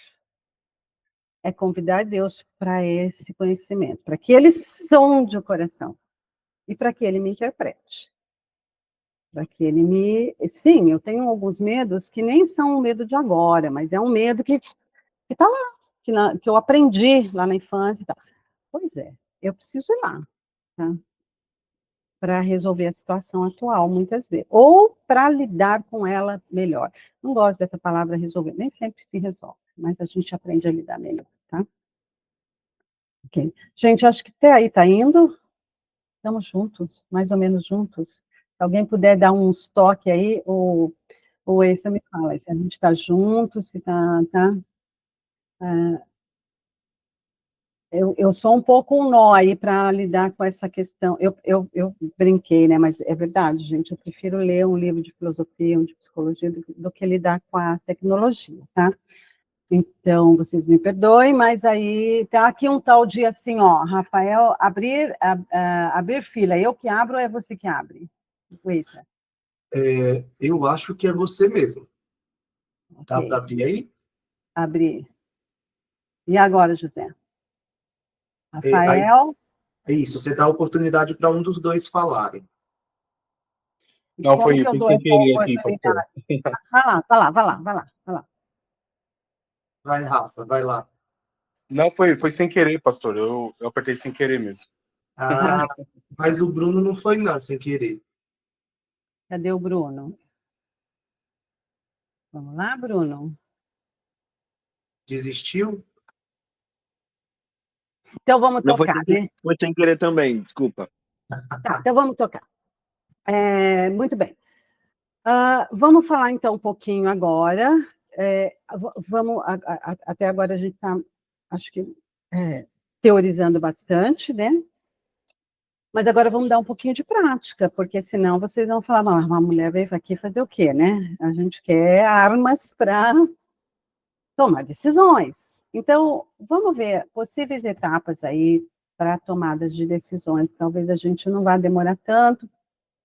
É convidar Deus para esse conhecimento, para que Ele sonde o coração e para que Ele me interprete. para que ele me... Sim, eu tenho alguns medos que nem são um medo de agora, mas é um medo que está lá, que eu aprendi lá na infância e tal. Pois é, eu preciso ir lá, tá? Para resolver a situação atual, muitas vezes. Ou para lidar com ela melhor. Não gosto dessa palavra resolver, nem sempre se resolve, mas a gente aprende a lidar melhor, tá? Ok. Gente, acho que até aí está indo. Estamos juntos, mais ou menos juntos. Se alguém puder dar uns toques aí, ou esse me fala, se a gente está junto, se está... Tá? Eu sou um pouco um nó aí para lidar com essa questão. Eu brinquei, né? Mas é verdade, gente. Eu prefiro ler um livro de filosofia, um de psicologia, do que lidar com a tecnologia, tá? Então, vocês me perdoem, mas aí tá aqui um tal dia assim, ó, Rafael, abrir fila. Eu que abro ou é você que abre? Eita, Eu acho que é você mesmo. Tá para ok. abrir aí? Abrir. E agora, José? Aí, Rafael, é isso, você dá a oportunidade para um dos dois falarem. e Não, como foi que eu, eu foi dou sem essa querer aqui, pastor. oportunidade? Vai lá, vai lá, vai lá, vai lá, vai lá. Vai, Rafa, vai lá. Não, foi sem querer, pastor. Eu apertei sem querer mesmo. Ah, mas o Bruno não foi não, sem querer. Cadê o Bruno? Vamos lá, Bruno? Desistiu? Então vamos Não, tocar, né? foi sem querer também, desculpa. Tá, então vamos tocar. Muito bem. Vamos falar então um pouquinho agora. Vamos, até agora a gente está, acho que, teorizando bastante, né? Mas agora vamos dar um pouquinho de prática, porque senão vocês vão falar, mas uma mulher veio aqui fazer o quê, né? A gente quer armas para tomar decisões. Então, vamos ver possíveis etapas aí para tomadas de decisões. Talvez a gente não vá demorar tanto,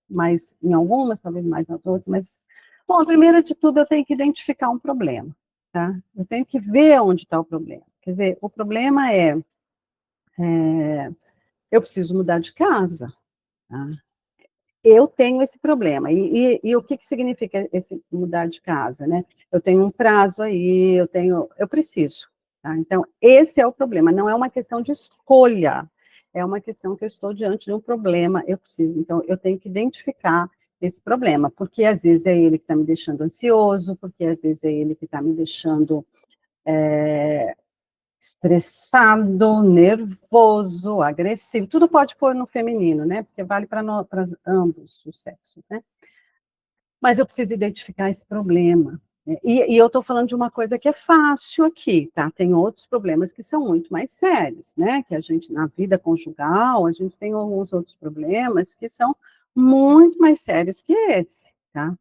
mas em algumas, talvez mais nas outras, mas... Bom, primeiro de tudo, eu tenho que identificar um problema, tá? Eu tenho que ver onde está o problema. Quer dizer, o problema eu preciso mudar de casa, tá? Eu tenho esse problema. E o que significa esse mudar de casa, né? Eu tenho um prazo aí, eu preciso. Tá? Então, esse é o problema. Não é uma questão de escolha, é uma questão que eu estou diante de um problema, eu preciso. Então, eu tenho que identificar esse problema, porque às vezes é ele que está me deixando ansioso, porque às vezes é ele que está me deixando estressado, nervoso, agressivo, tudo pode pôr no feminino, né? Porque vale para ambos os sexos, né? Mas eu preciso identificar esse problema. E eu estou falando de uma coisa que é fácil aqui, tá? Tem outros problemas que são muito mais sérios, né? Que a gente, na vida conjugal, a gente tem alguns outros problemas que são muito mais sérios que esse, tá?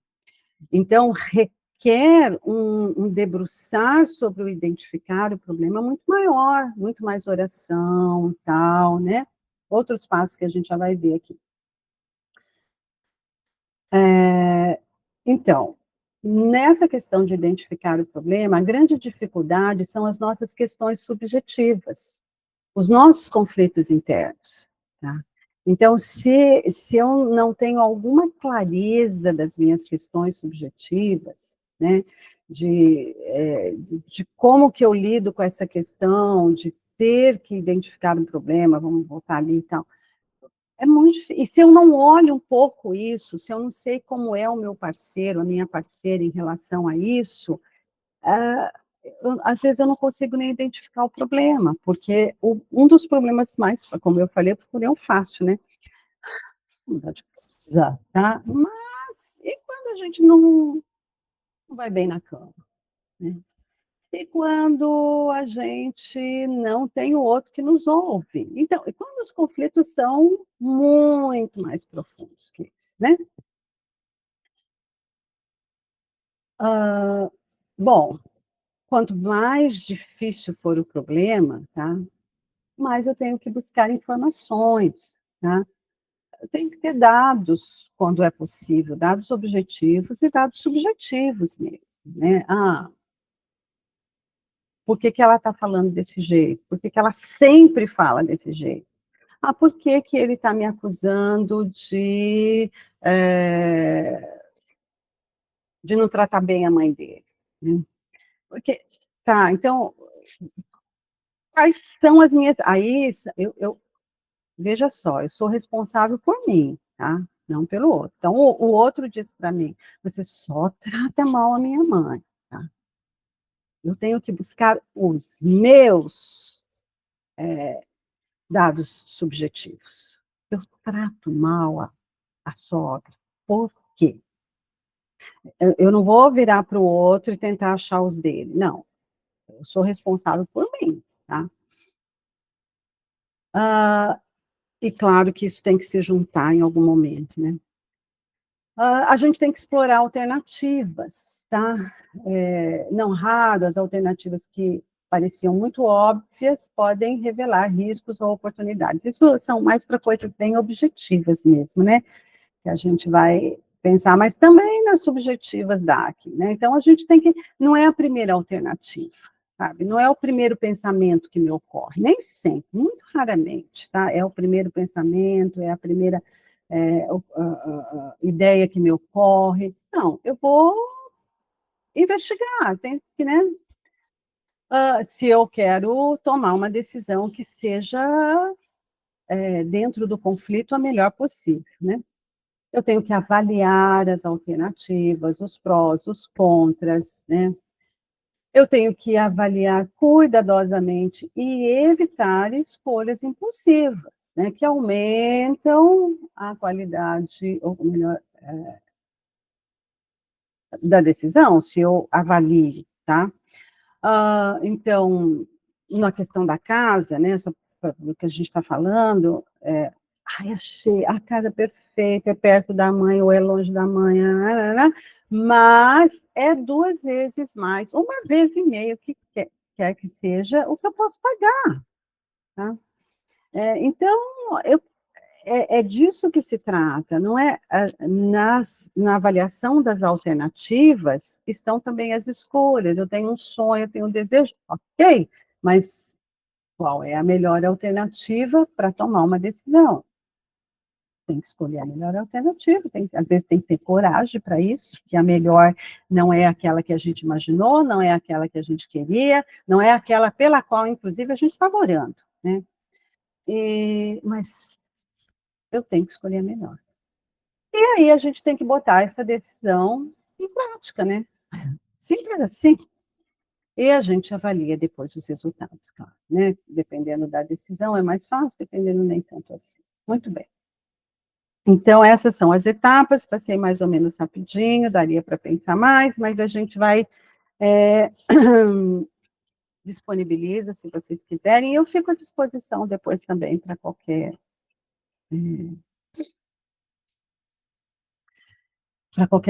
Então, requer um debruçar sobre o identificar o problema muito maior, muito mais oração e tal, né? Outros passos que a gente já vai ver aqui. Então, nessa questão de identificar o problema, a grande dificuldade são as nossas questões subjetivas, os nossos conflitos internos, tá? Então, se eu não tenho alguma clareza das minhas questões subjetivas, né, de como que eu lido com essa questão, de ter que identificar um problema, vamos voltar ali e tal, é muito difícil. E se eu não olho um pouco isso, se eu não sei como é o meu parceiro, a minha parceira em relação a isso, às vezes eu não consigo nem identificar o problema, porque um dos problemas mais, como eu falei, eu procurei um fácil, né? Mudar de casa, tá? Mas e quando a gente não vai bem na cama, né? E quando a gente não tem o outro que nos ouve. Então, e quando os conflitos são muito mais profundos que esses, né? Bom, quanto mais difícil for o problema, tá? Mais eu tenho que buscar informações, tá? Eu tenho que ter dados, quando é possível, dados objetivos e dados subjetivos mesmo, né? Por que ela está falando desse jeito? Por que ela sempre fala desse jeito? por que que ele está me acusando de não tratar bem a mãe dele? Né? Porque, tá, então, quais são as minhas... Aí, veja só, eu sou responsável por mim, tá? Não pelo outro. Então, o outro diz para mim, você só trata mal a minha mãe, tá? Eu tenho que buscar os meus dados subjetivos. Eu trato mal a sogra. Por quê? Eu não vou virar para o outro e tentar achar os dele. Não. Eu sou responsável por mim, tá? E claro que isso tem que se juntar em algum momento, né? A gente tem que explorar alternativas, tá? Não raro, as alternativas que pareciam muito óbvias podem revelar riscos ou oportunidades. Isso são mais para coisas bem objetivas mesmo, né? Que a gente vai pensar, mas também nas subjetivas da aqui, né? Então, a gente tem que... Não é a primeira alternativa, sabe? Não é o primeiro pensamento que me ocorre, nem sempre, muito raramente, tá? É o primeiro pensamento, é a primeira ideia que me ocorre. Não, eu vou investigar, tem que, né? Se eu quero tomar uma decisão que seja, dentro do conflito, a melhor possível, né? Eu tenho que avaliar as alternativas, os prós, os contras, né? Eu tenho que avaliar cuidadosamente e evitar escolhas impulsivas, né? Que aumentam a qualidade, ou melhor, da decisão, se eu avalio, tá? Então, na questão da casa, né, do que a gente está falando, achei a casa perfeita, é perto da mãe ou é longe da mãe, mas é 2 vezes mais, 1,5 vezes, que quer que seja, o que eu posso pagar, tá? Então, é disso que se trata, não é? Na avaliação das alternativas estão também as escolhas. Eu tenho um sonho, eu tenho um desejo, ok, mas qual é a melhor alternativa para tomar uma decisão? Tem que escolher a melhor alternativa, às vezes tem que ter coragem para isso, que a melhor não é aquela que a gente imaginou, não é aquela que a gente queria, não é aquela pela qual, inclusive, a gente estava orando, né? Mas eu tenho que escolher a melhor. E aí a gente tem que botar essa decisão em prática, né? Simples assim. E a gente avalia depois os resultados, claro, né? Dependendo da decisão é mais fácil, dependendo nem tanto assim. Muito bem. Então, essas são as etapas, passei mais ou menos rapidinho, daria para pensar mais, mas a gente vai disponibiliza, se vocês quiserem, e eu fico à disposição depois também para qualquer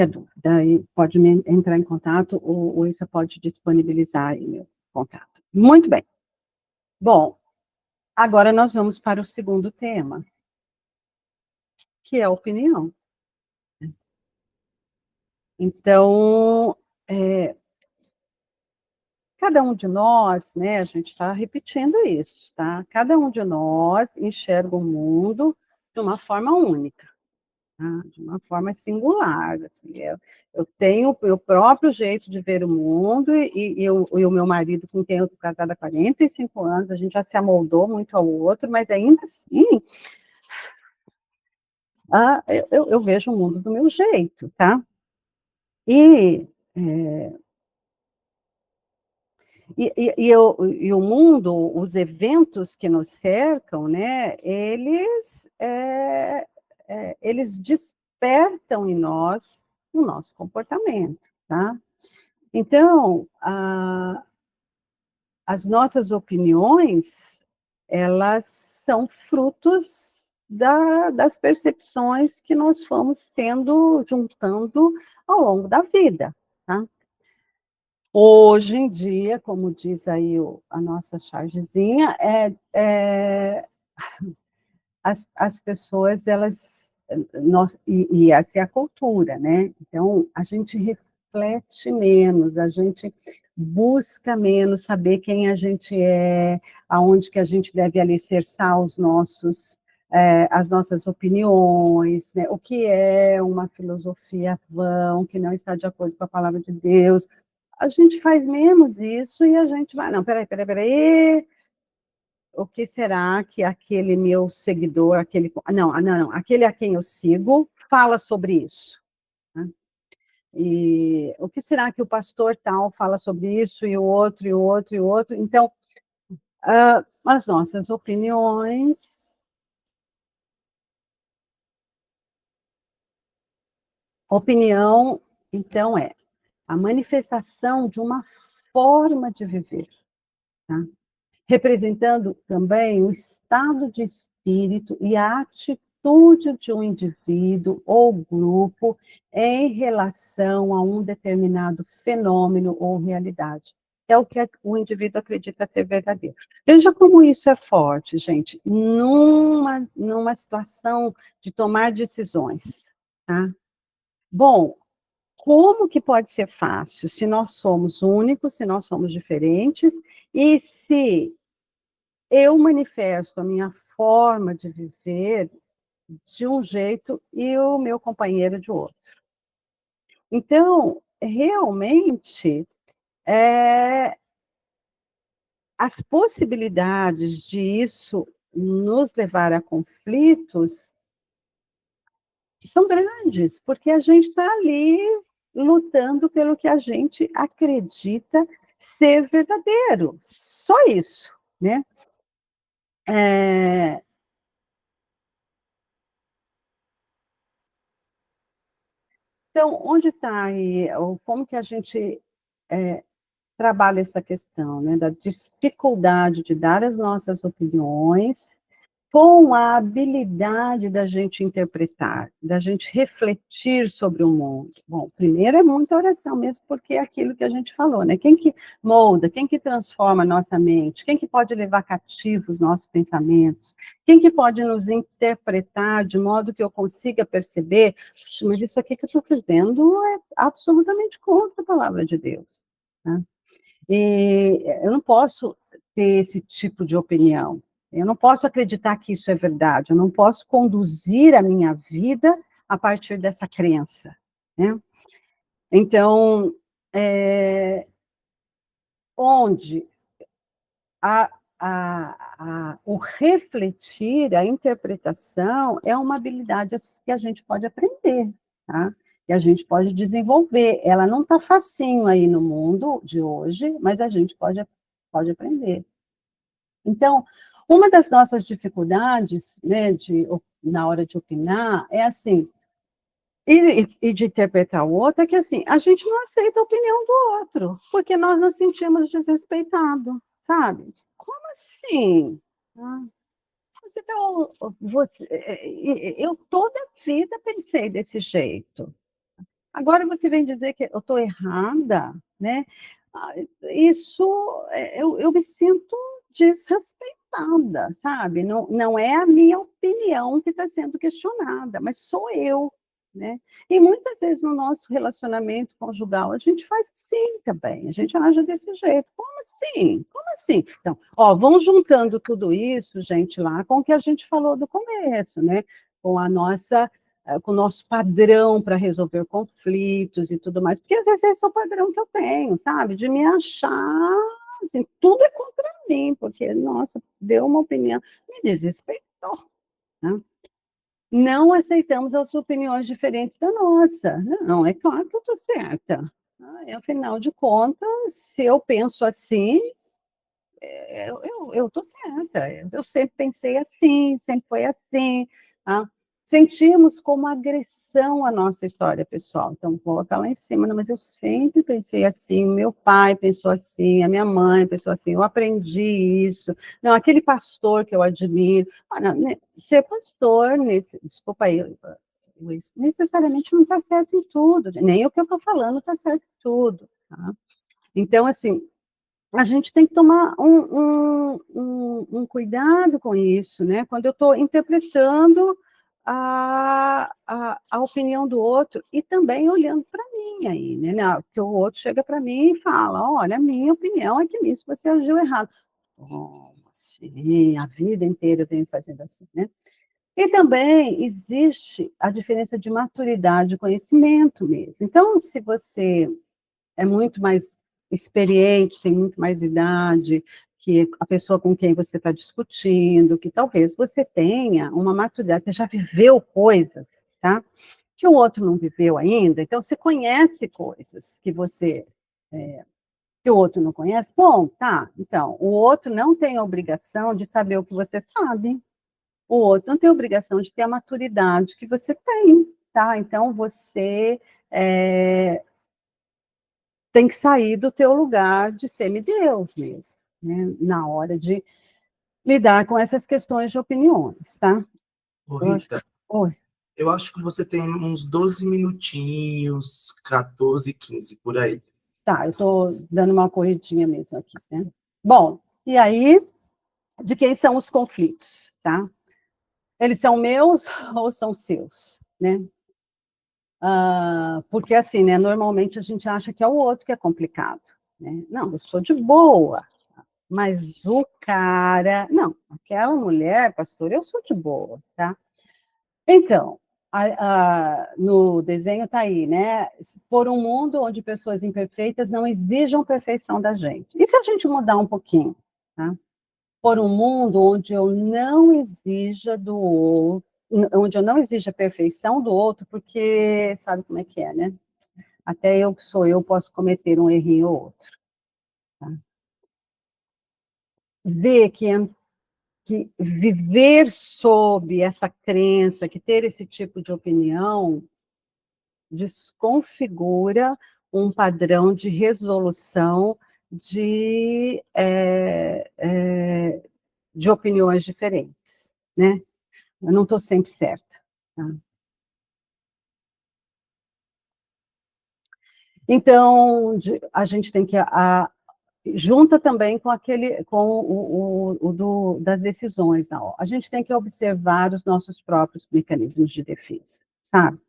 dúvida, e pode entrar em contato, ou o Isa pode disponibilizar aí meu contato. Muito bem. Bom, agora nós vamos para o segundo tema, que é a opinião. Então, cada um de nós, né, a gente está repetindo isso, tá? Cada um de nós enxerga o mundo de uma forma única. De uma forma singular. Assim, eu tenho o meu próprio jeito de ver o mundo, e o meu marido, com quem eu estou casada há 45 anos, a gente já se amoldou muito ao outro, mas ainda assim, eu vejo o mundo do meu jeito, tá? E o mundo, os eventos que nos cercam, né, eles despertam em nós o nosso comportamento, tá? Então, as nossas opiniões, elas são frutos das percepções que nós fomos tendo, juntando ao longo da vida, tá? Hoje em dia, como diz aí a nossa chargezinha, as pessoas, e essa é a cultura, né? Então, a gente reflete menos, a gente busca menos saber quem a gente é, aonde que a gente deve alicerçar os nossos as nossas opiniões, né? O que é uma filosofia vã, que não está de acordo com a palavra de Deus. A gente faz menos isso e a gente vai, não, peraí, o que será que aquele meu seguidor, aquele a quem eu sigo, fala sobre isso? Né? E o que será que o pastor tal fala sobre isso, e o outro, e o outro, e o outro? Então, as nossas opiniões... Opinião, então, é a manifestação de uma forma de viver, tá? Representando também o estado de espírito e a atitude de um indivíduo ou grupo em relação a um determinado fenômeno ou realidade. É o que o indivíduo acredita ser verdadeiro. Veja como isso é forte, gente, numa situação de tomar decisões, tá? Bom, como que pode ser fácil se nós somos únicos, se nós somos diferentes, e se eu manifesto a minha forma de viver de um jeito e o meu companheiro de outro? Então, realmente, as possibilidades de isso nos levar a conflitos são grandes, porque a gente está ali lutando pelo que a gente acredita ser verdadeiro. Só isso, né? Então, onde está aí, ou como que a gente trabalha essa questão, né, da dificuldade de dar as nossas opiniões, com a habilidade da gente interpretar, da gente refletir sobre o mundo. Bom, primeiro é muita oração mesmo, porque é aquilo que a gente falou, né? Quem que molda, quem que transforma a nossa mente, quem que pode levar cativos os nossos pensamentos, quem que pode nos interpretar de modo que eu consiga perceber, mas isso aqui que eu estou fazendo é absolutamente contra a palavra de Deus, né? E eu não posso ter esse tipo de opinião. Eu não posso acreditar que isso é verdade. Eu não posso conduzir a minha vida a partir dessa crença, né? Então, onde o refletir, a interpretação, é uma habilidade que a gente pode aprender, tá? E a gente pode desenvolver. Ela não está facinho aí no mundo de hoje, mas a gente pode aprender. Então, uma das nossas dificuldades, né, na hora de opinar, é assim, e de interpretar o outro, é que assim, a gente não aceita a opinião do outro, porque nós nos sentimos desrespeitados, sabe? Como assim? Ah, eu toda a vida pensei desse jeito. Agora você vem dizer que eu estou errada, né? Ah, isso, eu me sinto desrespeitada, sabe? Não é a minha opinião que está sendo questionada, mas sou eu, né? E muitas vezes no nosso relacionamento conjugal a gente faz assim também, a gente age desse jeito. Como assim? Como assim? Então, ó, vão juntando tudo isso, gente, lá com o que a gente falou do começo, né? Com a nossa com o nosso padrão para resolver conflitos e tudo mais, porque às vezes esse é o padrão que eu tenho, sabe? De me achar, assim, tudo é contra mim, porque, nossa, deu uma opinião, me desrespeitou, né? Não aceitamos as opiniões diferentes da nossa. Não, é claro que eu estou certa. Afinal de contas, se eu penso assim, eu estou certa. Eu sempre pensei assim, sempre foi assim. Tá? Sentimos como agressão a nossa história pessoal. Então, vou colocar lá em cima, não, mas eu sempre pensei assim, meu pai pensou assim, a minha mãe pensou assim, eu aprendi isso. Não, aquele pastor que eu admiro. Não, ser pastor, desculpa aí, Luiz, necessariamente não está certo em tudo, nem o que eu estou falando está certo em tudo. Tá? Então, assim, a gente tem que tomar um cuidado com isso, né? Quando eu estou interpretando a opinião do outro e também olhando para mim aí, né? Porque o outro chega para mim e fala, olha, a minha opinião é que nisso você agiu errado. Como assim? A vida inteira eu venho fazendo assim, né? E também existe a diferença de maturidade e conhecimento mesmo. Então, se você é muito mais experiente, tem muito mais idade que a pessoa com quem você está discutindo, que talvez você tenha uma maturidade, você já viveu coisas, tá? Que o outro não viveu ainda, então você conhece coisas que o outro não conhece. Bom, tá, então, o outro não tem a obrigação de saber o que você sabe, o outro não tem a obrigação de ter a maturidade que você tem, tá? Então, você tem que sair do teu lugar de semideus mesmo, né? Na hora de lidar com essas questões de opiniões, tá? Ô, Eu acho... Rita, Oi. eu acho que você tem uns 12 minutinhos, 14, 15, por aí. Tá, eu estou dando uma corridinha mesmo aqui, né? Bom, e aí, de quem são os conflitos, tá? Eles são meus ou são seus, né? Porque assim, né, normalmente a gente acha que é o outro que é complicado, né? Não, eu sou de boa, mas o cara... Não, aquela mulher, pastor, eu sou de boa, tá? Então, no desenho está aí, né? Por um mundo onde pessoas imperfeitas não exijam perfeição da gente. E se a gente mudar um pouquinho, tá? Por um mundo onde eu não exija do outro, onde eu não exija a perfeição do outro, porque sabe como é que é, né? Até eu que sou eu posso cometer um errinho ou outro. Tá? Ver que viver sob essa crença, que ter esse tipo de opinião, desconfigura um padrão de resolução de opiniões diferentes, né? Eu não estou sempre certa. Tá? Então, a gente tem que junta também com das decisões. Não. A gente tem que observar os nossos próprios mecanismos de defesa, sabe?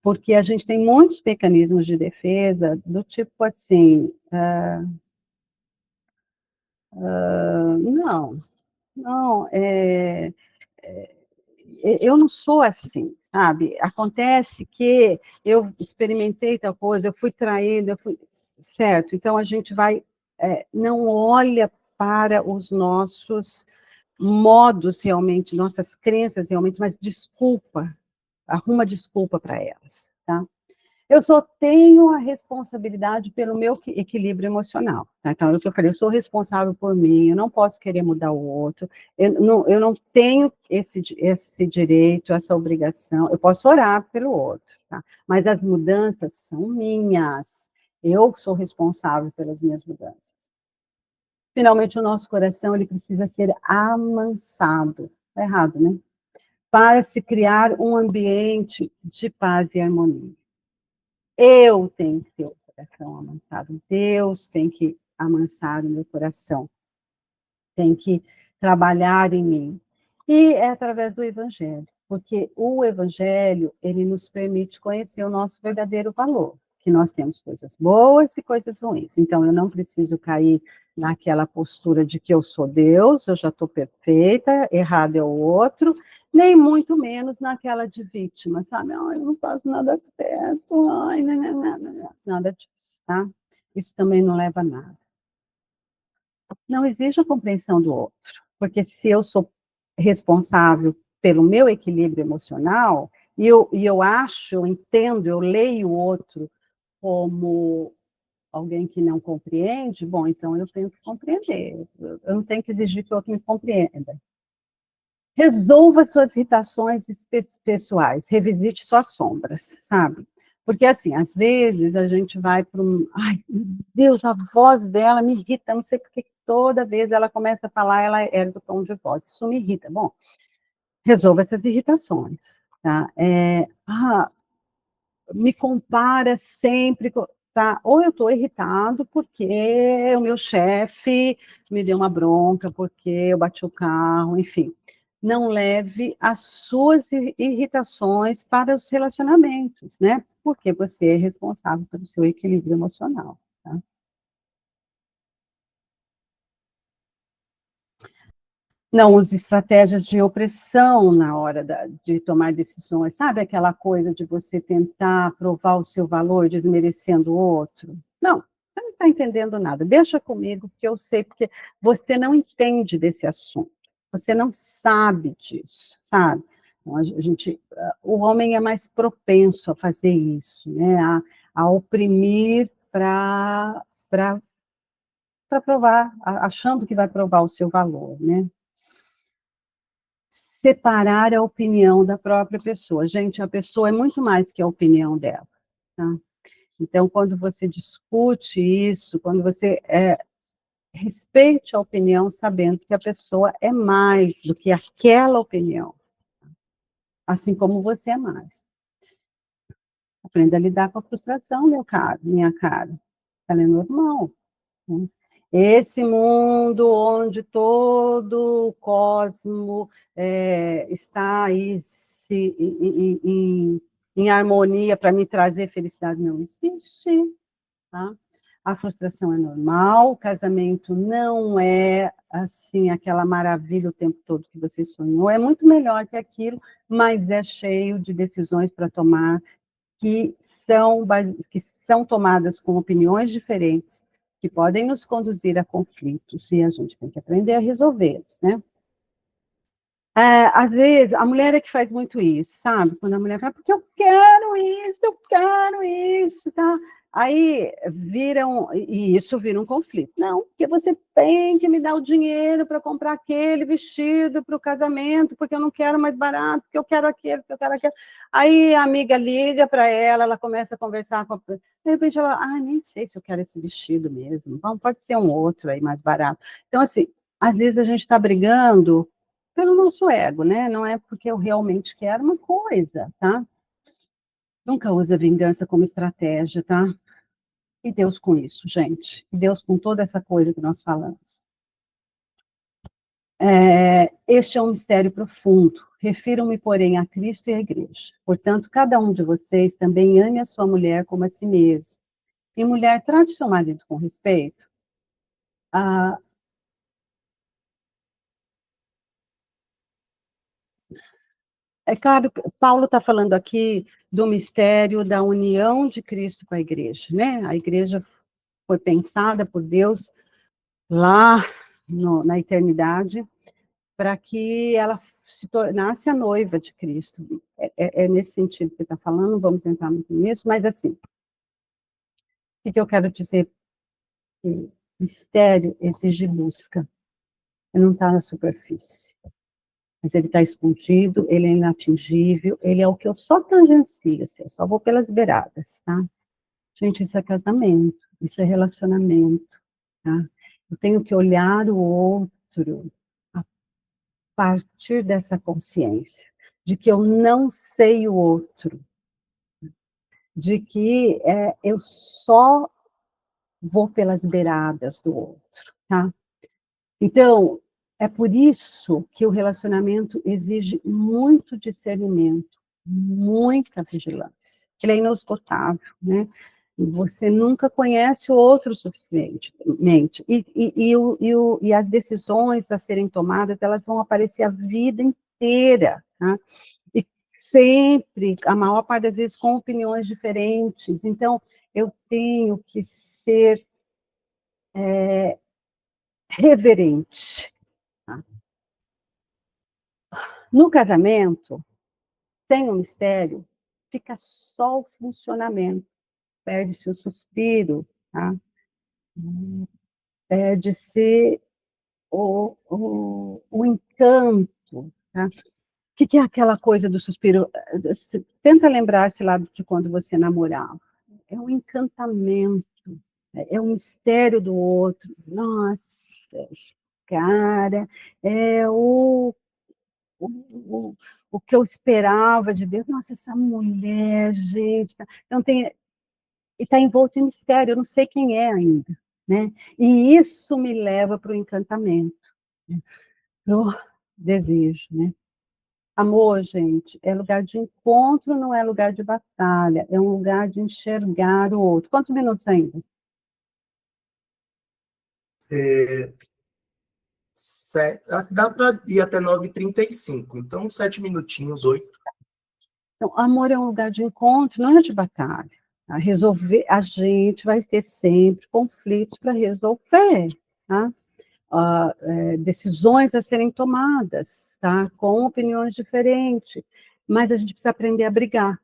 Porque a gente tem muitos mecanismos de defesa do tipo assim, não, eu não sou assim, sabe? Acontece que eu experimentei tal coisa, eu fui traída, certo? Então a gente vai, não olha para os nossos modos realmente, nossas crenças realmente, mas desculpa, arruma desculpa para elas, tá? Eu só tenho a responsabilidade pelo meu equilíbrio emocional. Tá? Então, é o que eu falei, eu sou responsável por mim, eu não posso querer mudar o outro, eu não tenho esse direito, essa obrigação, eu posso orar pelo outro, tá? Mas as mudanças são minhas, eu sou responsável pelas minhas mudanças. Finalmente, o nosso coração ele precisa ser amansado, tá errado, né? Para se criar um ambiente de paz e harmonia. Eu tenho que ter o coração amansado. Deus tem que amansar o meu coração. Tem que trabalhar em mim. E é através do Evangelho. Porque o Evangelho, ele nos permite conhecer o nosso verdadeiro valor. Que nós temos coisas boas e coisas ruins. Então, eu não preciso cair naquela postura de que eu sou Deus, eu já estou perfeita, errado é o outro, nem muito menos naquela de vítima, sabe? Ai, eu não faço nada certo, ai, não, nada disso, tá? Isso também não leva a nada. Não exige a compreensão do outro, porque se eu sou responsável pelo meu equilíbrio emocional, eu acho, eu entendo, eu leio o outro como alguém que não compreende, bom, então eu tenho que compreender, eu não tenho que exigir que o outro me compreenda. Resolva suas irritações pessoais, revisite suas sombras, sabe? Porque, assim, às vezes a gente vai para um... Ai, meu Deus, a voz dela me irrita, não sei porque toda vez ela começa a falar, ela ergue o tom de voz. Isso me irrita. Bom, resolva essas irritações, tá? Me compara sempre... Tá? Ou eu estou irritado porque o meu chefe me deu uma bronca, porque eu bati o carro, enfim. Não leve as suas irritações para os relacionamentos, né? Porque você é responsável pelo seu equilíbrio emocional. Tá? Não use estratégias de opressão na hora de tomar decisões. Sabe aquela coisa de você tentar provar o seu valor desmerecendo o outro? Não, você não está entendendo nada. Deixa comigo, porque eu sei, porque você não entende desse assunto. Você não sabe disso, sabe? Então, o homem é mais propenso a fazer isso, né? A oprimir para provar, achando que vai provar o seu valor, né? Separar a opinião da própria pessoa. Gente, a pessoa é muito mais que a opinião dela, tá? Então, quando você discute isso, quando você respeite a opinião, sabendo que a pessoa é mais do que aquela opinião, assim como você é mais. Aprenda a lidar com a frustração, meu caro, minha cara. Ela é normal, né? Esse mundo onde todo o cosmo está aí em harmonia para me trazer felicidade, não existe. Tá? A frustração é normal, o casamento não é assim aquela maravilha o tempo todo que você sonhou, é muito melhor que aquilo, mas é cheio de decisões para tomar que são tomadas com opiniões diferentes, que podem nos conduzir a conflitos, e a gente tem que aprender a resolvê-los, né? Às vezes, a mulher é que faz muito isso, sabe? Quando a mulher fala, porque eu quero isso, tá? Aí e isso vira um conflito. Não, porque você tem que me dar o dinheiro para comprar aquele vestido para o casamento, porque eu não quero mais barato, porque eu quero aquele, porque eu quero aquele. Aí a amiga liga para ela começa a conversar com a... De repente ela, nem sei se eu quero esse vestido mesmo. Bom, pode ser um outro aí mais barato. Então, assim, às vezes a gente está brigando pelo nosso ego, né? Não é porque eu realmente quero uma coisa, tá? Nunca use a vingança como estratégia, tá? E Deus com isso, gente. E Deus com toda essa coisa que nós falamos. Este é um mistério profundo. Refiro-me, porém, a Cristo e à Igreja. Portanto, cada um de vocês também ame a sua mulher como a si mesmo. E mulher, trate seu marido com respeito. É claro, Paulo está falando aqui do mistério da união de Cristo com a igreja, né? A igreja foi pensada por Deus lá na eternidade para que ela se tornasse a noiva de Cristo. É nesse sentido que está falando, vamos entrar muito nisso, mas assim, o que eu quero dizer? Mistério exige busca, não está na superfície. Mas ele está escondido, ele é inatingível, ele é o que eu só tangencio, assim, eu só vou pelas beiradas, tá? Gente, isso é casamento, isso é relacionamento, tá? Eu tenho que olhar o outro a partir dessa consciência, de que eu não sei o outro, de que eu só vou pelas beiradas do outro, tá? Então, é por isso que o relacionamento exige muito discernimento, muita vigilância. Ele é inesgotável, né? E você nunca conhece o outro suficientemente. E as decisões a serem tomadas, elas vão aparecer a vida inteira, tá? E sempre, a maior parte das vezes, com opiniões diferentes. Então, eu tenho que ser reverente. Tá? No casamento, tem um mistério, fica só o funcionamento, perde-se o suspiro, tá? Perde-se o encanto, tá? O que é aquela coisa do suspiro? Tenta lembrar-se lá de quando você namorava. É um encantamento, é o mistério do outro. Nossa, cara, é o que eu esperava de Deus. Nossa, essa mulher, gente. Então, está envolto em mistério, eu não sei quem é ainda, né? E isso me leva para o encantamento, né? Para o desejo, né? Amor, gente, é lugar de encontro, não é lugar de batalha, é um lugar de enxergar o outro. Quantos minutos ainda? Dá para ir até 9h35, então 7 minutinhos, 8. Então, amor é um lugar de encontro, não é de batalha. Tá? Resolver, a gente vai ter sempre conflitos para resolver, tá? Decisões a serem tomadas, tá? Com opiniões diferentes, mas a gente precisa aprender a brigar.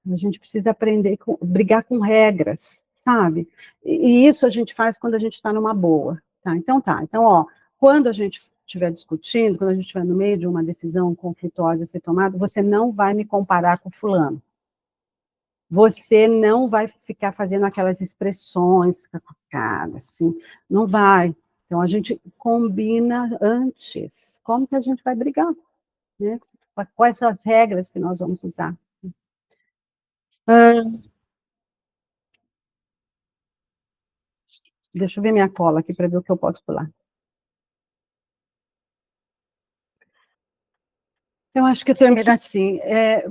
A gente precisa aprender a brigar com regras, sabe? E isso a gente faz quando a gente está numa boa, tá? Então, ó, quando a gente estiver discutindo, quando a gente estiver no meio de uma decisão conflituosa a ser tomada, você não vai me comparar com fulano. Você não vai ficar fazendo aquelas expressões, assim, não vai. Então, a gente combina antes como que a gente vai brigar, né? Quais são as regras que nós vamos usar. Deixa eu ver minha cola aqui para ver o que eu posso pular. Eu acho que eu termino assim.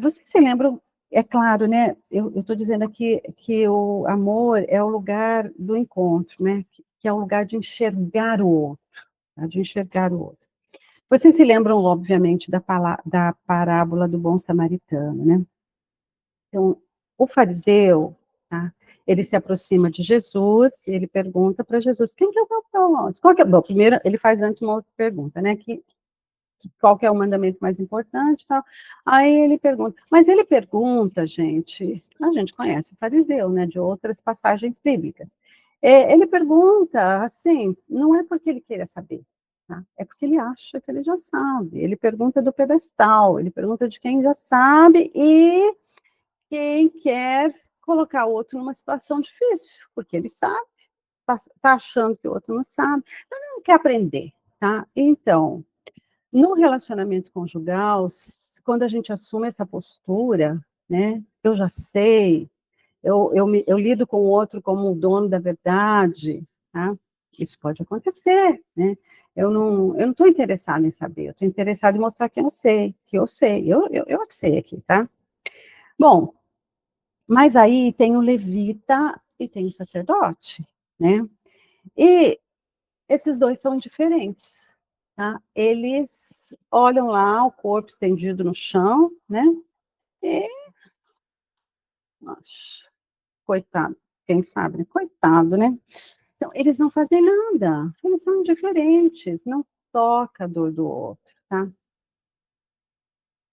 Vocês se lembram, é claro, né? Eu estou dizendo aqui que o amor é o lugar do encontro, né? Que é o lugar de enxergar o outro, tá? De enxergar o outro. Vocês se lembram, obviamente, da parábola do bom samaritano, né? Então, o fariseu, tá? Ele se aproxima de Jesus, ele pergunta para Jesus, quem que é o propósito? Bom, primeiro, ele faz antes uma outra pergunta, né? Qual que é o mandamento mais importante, tal. Aí ele pergunta, mas ele pergunta, gente, a gente conhece o fariseu, né, de outras passagens bíblicas. Ele pergunta, assim, não é porque ele queira saber, tá? É porque ele acha que ele já sabe. Ele pergunta do pedestal, ele pergunta de quem já sabe e quem quer colocar o outro numa situação difícil, porque ele sabe, tá achando que o outro não sabe, então ele não quer aprender, tá? Então, no relacionamento conjugal, quando a gente assume essa postura, né, eu já sei, eu lido com o outro como o dono da verdade, tá? Isso pode acontecer, né? Eu não estou interessada em saber, eu estou interessada em mostrar que eu sei, eu é que sei aqui, tá? Bom, mas aí tem o levita e tem o sacerdote, né? E esses dois são diferentes, tá? Eles olham lá o corpo estendido no chão, né? E, nossa, coitado, quem sabe, né? Coitado, né? Então, eles não fazem nada, eles são diferentes, não toca a dor do outro, tá?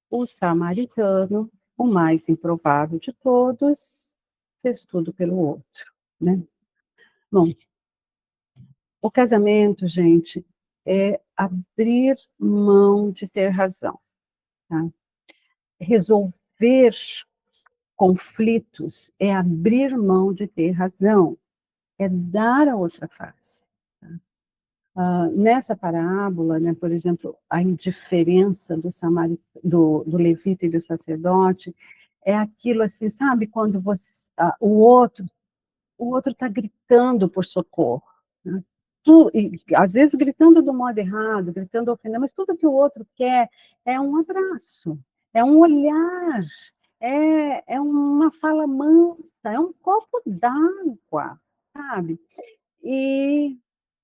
O samaritano, o mais improvável de todos, fez tudo pelo outro, né? Bom, o casamento, gente, é abrir mão de ter razão, tá? Resolver conflitos é abrir mão de ter razão, é dar a outra face. Tá? Nessa parábola, né, por exemplo, a indiferença do levita e do sacerdote é aquilo assim, sabe, quando o outro está gritando por socorro, né? Às vezes gritando do modo errado, gritando ofendendo, mas tudo que o outro quer é um abraço, é um olhar, é uma fala mansa, é um copo d'água, sabe? E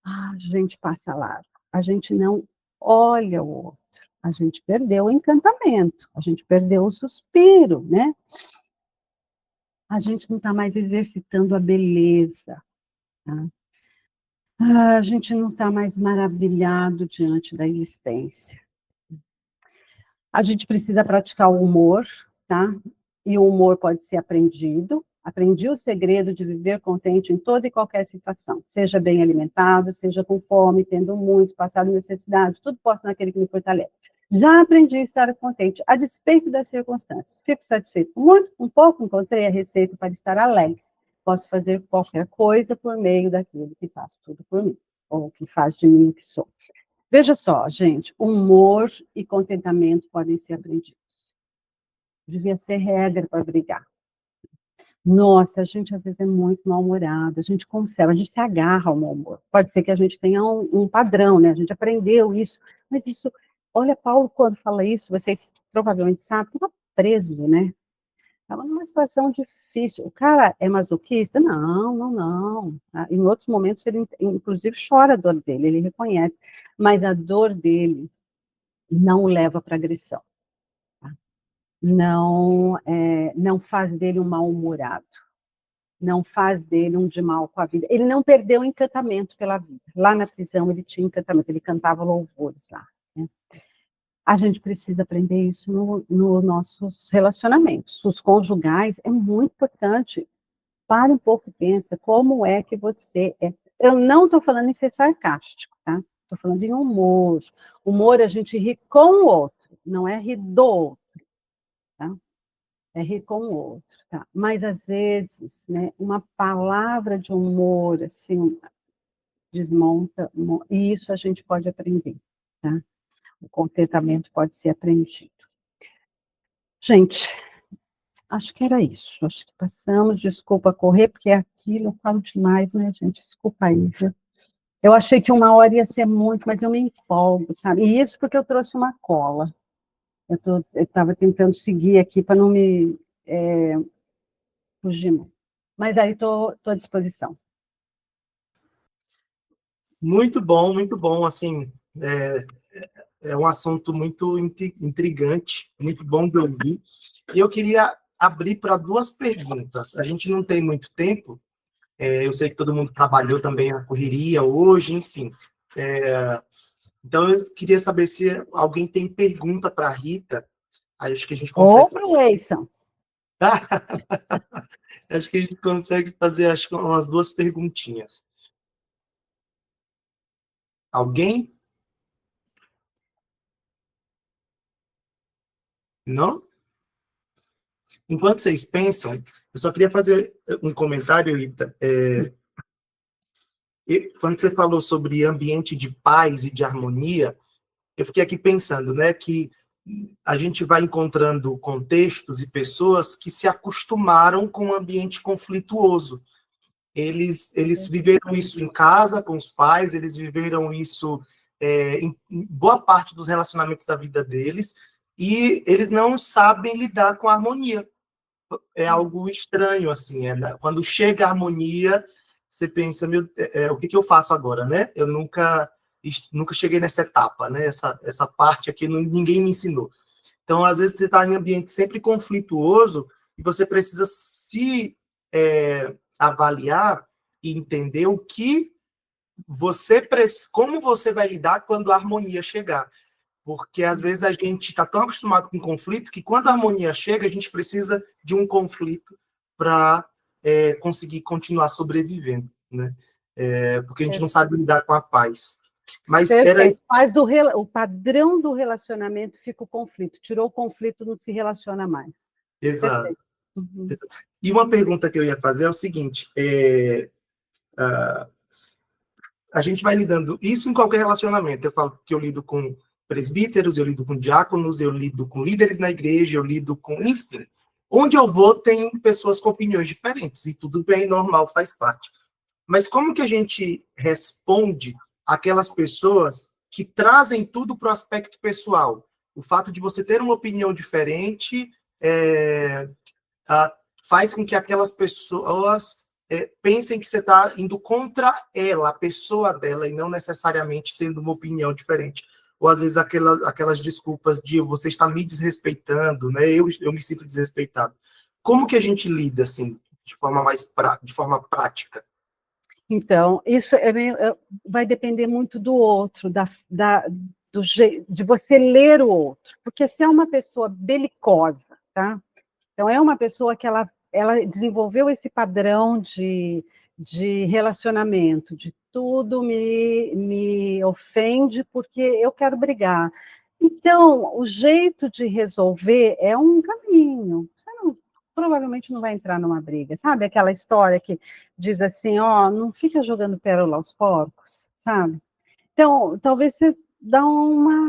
a gente passa lá, a gente não olha o outro, a gente perdeu o encantamento, a gente perdeu o suspiro, né? A gente não está mais exercitando a beleza, tá? A gente não está mais maravilhado diante da existência. A gente precisa praticar o humor, tá? E o humor pode ser aprendido. Aprendi o segredo de viver contente em toda e qualquer situação. Seja bem alimentado, seja com fome, tendo muito, passado necessidade, tudo posso naquele que me fortalece. Já aprendi a estar contente, a despeito das circunstâncias. Fico satisfeito com muito, com pouco, encontrei a receita para estar alegre. Posso fazer qualquer coisa por meio daquilo que faz tudo por mim, ou que faz de mim o que sou. Veja só, gente, humor e contentamento podem ser aprendidos. Devia ser regra para brigar. Nossa, a gente às vezes é muito mal-humorado, a gente conserva, a gente se agarra ao mau humor. Pode ser que a gente tenha um padrão, né? A gente aprendeu isso, mas isso, olha, Paulo, quando fala isso, vocês provavelmente sabem, estava preso, né? Estava numa situação difícil. O cara é masoquista? Não, não, não. Em outros momentos, ele, inclusive, chora a dor dele, ele reconhece. Mas a dor dele não o leva para agressão. Tá? Não, não faz dele um mal-humorado. Não faz dele um de mal com a vida. Ele não perdeu o encantamento pela vida. Lá na prisão, ele tinha encantamento, ele cantava louvores lá. Né? A gente precisa aprender isso no nossos relacionamentos. Os conjugais é muito importante. Pare um pouco e pensa como é que você é. Eu não estou falando em ser sarcástico, tá? Estou falando em humor. Humor a gente ri com o outro, não é rir do outro, tá? É rir com o outro, tá? Mas às vezes, né, uma palavra de humor, assim, desmonta, e isso a gente pode aprender, tá? O contentamento pode ser aprendido. Gente, acho que era isso. Acho que passamos. Desculpa correr, porque é aquilo, eu falo demais, né, gente? Desculpa aí, viu? Eu achei que 1 hora ia ser muito, mas eu me empolgo, sabe? E isso porque eu trouxe uma cola. Eu estava tentando seguir aqui para não me fugir muito. Mas aí estou à disposição. Muito bom, assim, é um assunto muito intrigante, muito bom de ouvir. E eu queria abrir para 2 perguntas. A gente não tem muito tempo, eu sei que todo mundo trabalhou também na correria hoje, enfim. Então, eu queria saber se alguém tem pergunta para a Rita. Acho que a gente consegue. Ou para o Eison. Acho que a gente consegue fazer, acho que umas 2 perguntinhas. Alguém? Não? Enquanto vocês pensam, eu só queria fazer um comentário, Rita. Quando você falou sobre ambiente de paz e de harmonia, eu fiquei aqui pensando, né, que a gente vai encontrando contextos e pessoas que se acostumaram com um ambiente conflituoso. Eles viveram isso em casa, com os pais, eles viveram isso em boa parte dos relacionamentos da vida deles, e eles não sabem lidar com a harmonia. É algo estranho, assim. Quando chega a harmonia, você pensa, o que eu faço agora, né? Eu nunca cheguei nessa etapa, né? Essa parte aqui ninguém me ensinou. Então, às vezes, você está em ambiente sempre conflituoso e você precisa se avaliar e entender como você vai lidar quando a harmonia chegar. Porque, às vezes, a gente está tão acostumado com conflito que, quando a harmonia chega, a gente precisa de um conflito para conseguir continuar sobrevivendo, né? Porque a gente não sabe lidar com a paz. Mas Perfeito. O padrão do relacionamento fica o conflito. Tirou o conflito, não se relaciona mais. Exato. Uhum. E uma pergunta que eu ia fazer é o seguinte: a gente vai lidando, isso em qualquer relacionamento, eu falo que eu lido com presbíteros, eu lido com diáconos, eu lido com líderes na igreja, eu lido com, enfim, onde eu vou tem pessoas com opiniões diferentes, e tudo bem, normal, faz parte. Mas como que a gente responde àquelas pessoas que trazem tudo para o aspecto pessoal? O fato de você ter uma opinião diferente faz com que aquelas pessoas pensem que você está indo contra ela, a pessoa dela, e não necessariamente tendo uma opinião diferente. Ou, às vezes, aquelas desculpas de você está me desrespeitando, né? Eu me sinto desrespeitado. Como que a gente lida, assim, de forma prática? Então, isso vai depender muito do outro, do jeito de você ler o outro. Porque se é uma pessoa belicosa, tá? Então, é uma pessoa que ela desenvolveu esse padrão de relacionamento, de tudo me ofende porque eu quero brigar. Então, o jeito de resolver é um caminho. Você provavelmente não vai entrar numa briga. Sabe aquela história que diz assim, ó, não fica jogando pérola aos porcos, sabe? Então, talvez você dá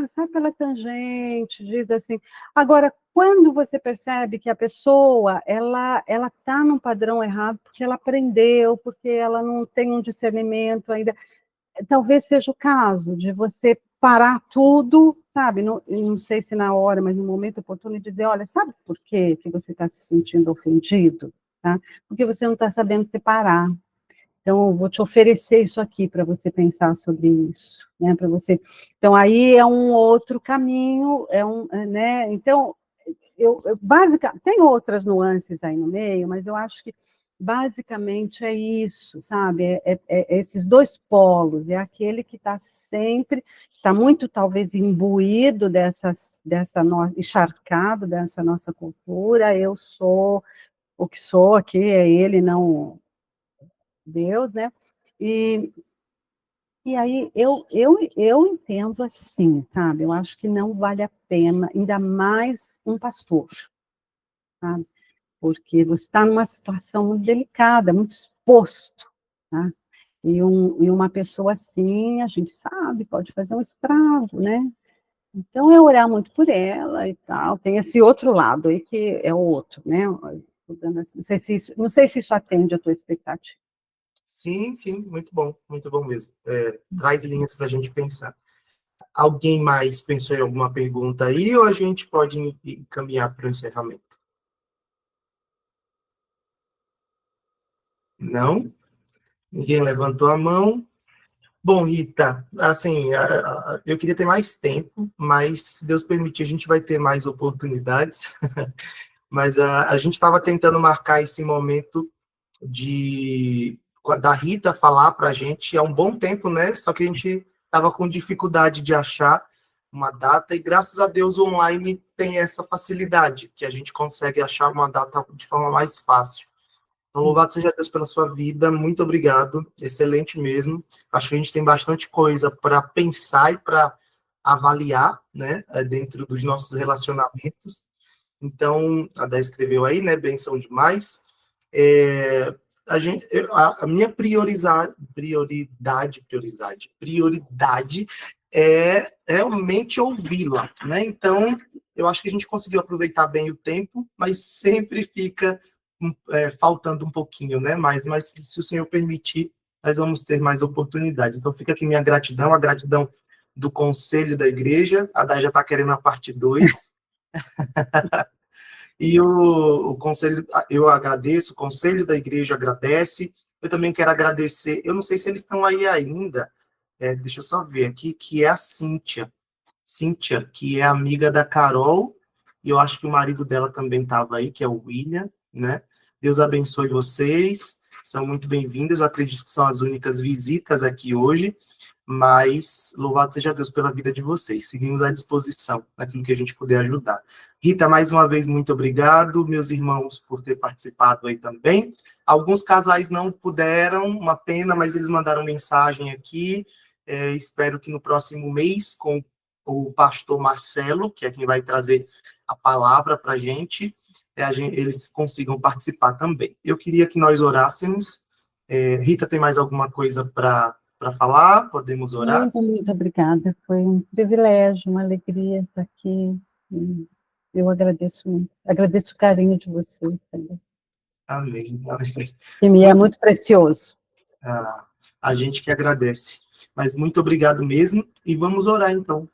sai pela tangente, diz assim. Agora, quando você percebe que a pessoa, ela está num padrão errado, porque ela aprendeu, porque ela não tem um discernimento ainda, talvez seja o caso de você parar tudo, sabe? Não sei se na hora, mas no momento oportuno, e dizer, olha, sabe por quê que você está se sentindo ofendido? Tá? Porque você não está sabendo separar. Então, eu vou te oferecer isso aqui para você pensar sobre isso, né? Para você. Então, aí é um outro caminho, né? Então, basicamente, tem outras nuances aí no meio, mas eu acho que basicamente é isso, sabe? Esses dois polos, é aquele que está sempre, está muito talvez imbuído encharcado dessa nossa cultura, eu sou o que sou aqui, é ele, não Deus, né? E, e aí eu entendo assim, sabe? Eu acho que não vale a pena, ainda mais um pastor, sabe? Porque você está numa situação muito delicada, muito exposto, tá? E uma pessoa assim, a gente sabe, pode fazer um estrago, né? Então, é orar muito por ela e tal. Tem esse outro lado aí, que é o outro, né? Não sei se isso atende a tua expectativa. Sim, sim, muito bom mesmo. Traz linhas para a gente pensar. Alguém mais pensou em alguma pergunta aí, ou a gente pode encaminhar para o encerramento? Não? Ninguém levantou a mão. Bom, Rita, assim, eu queria ter mais tempo, mas se Deus permitir, a gente vai ter mais oportunidades. Mas a gente estava tentando marcar esse momento da Rita falar para a gente há um bom tempo, né? Só que a gente estava com dificuldade de achar uma data, e graças a Deus o online tem essa facilidade, que a gente consegue achar uma data de forma mais fácil. Então, louvado seja Deus pela sua vida, muito obrigado, excelente mesmo. Acho que a gente tem bastante coisa para pensar e para avaliar, né, dentro dos nossos relacionamentos. Então, a Dé escreveu aí, né, benção demais. A minha prioridade é realmente ouvi-la, né? Então, eu acho que a gente conseguiu aproveitar bem o tempo, mas sempre fica faltando um pouquinho, né? Mas se o Senhor permitir, nós vamos ter mais oportunidades. Então, fica aqui minha gratidão, a gratidão do Conselho da Igreja. A Dai já está querendo a parte 2. E o Conselho, eu agradeço, o Conselho da Igreja agradece. Eu também quero agradecer, eu não sei se eles estão aí ainda, deixa eu só ver aqui, que é a Cíntia, que é amiga da Carol, e eu acho que o marido dela também estava aí, que é o William, né? Deus abençoe vocês, são muito bem-vindos, eu acredito que são as únicas visitas aqui hoje, mas louvado seja Deus pela vida de vocês, seguimos à disposição naquilo que a gente puder ajudar. Rita, mais uma vez, muito obrigado, meus irmãos, por ter participado aí também. Alguns casais não puderam, uma pena, mas eles mandaram mensagem aqui, espero que no próximo mês, com o pastor Marcelo, que é quem vai trazer a palavra para a gente, eles consigam participar também. Eu queria que nós orássemos. Rita, tem mais alguma coisa para falar? Podemos orar? Muito, muito obrigada. Foi um privilégio, uma alegria estar aqui. Eu agradeço muito. Agradeço o carinho de vocês também, Amém. que me é muito precioso. A gente que agradece. Mas muito obrigado mesmo, e vamos orar então.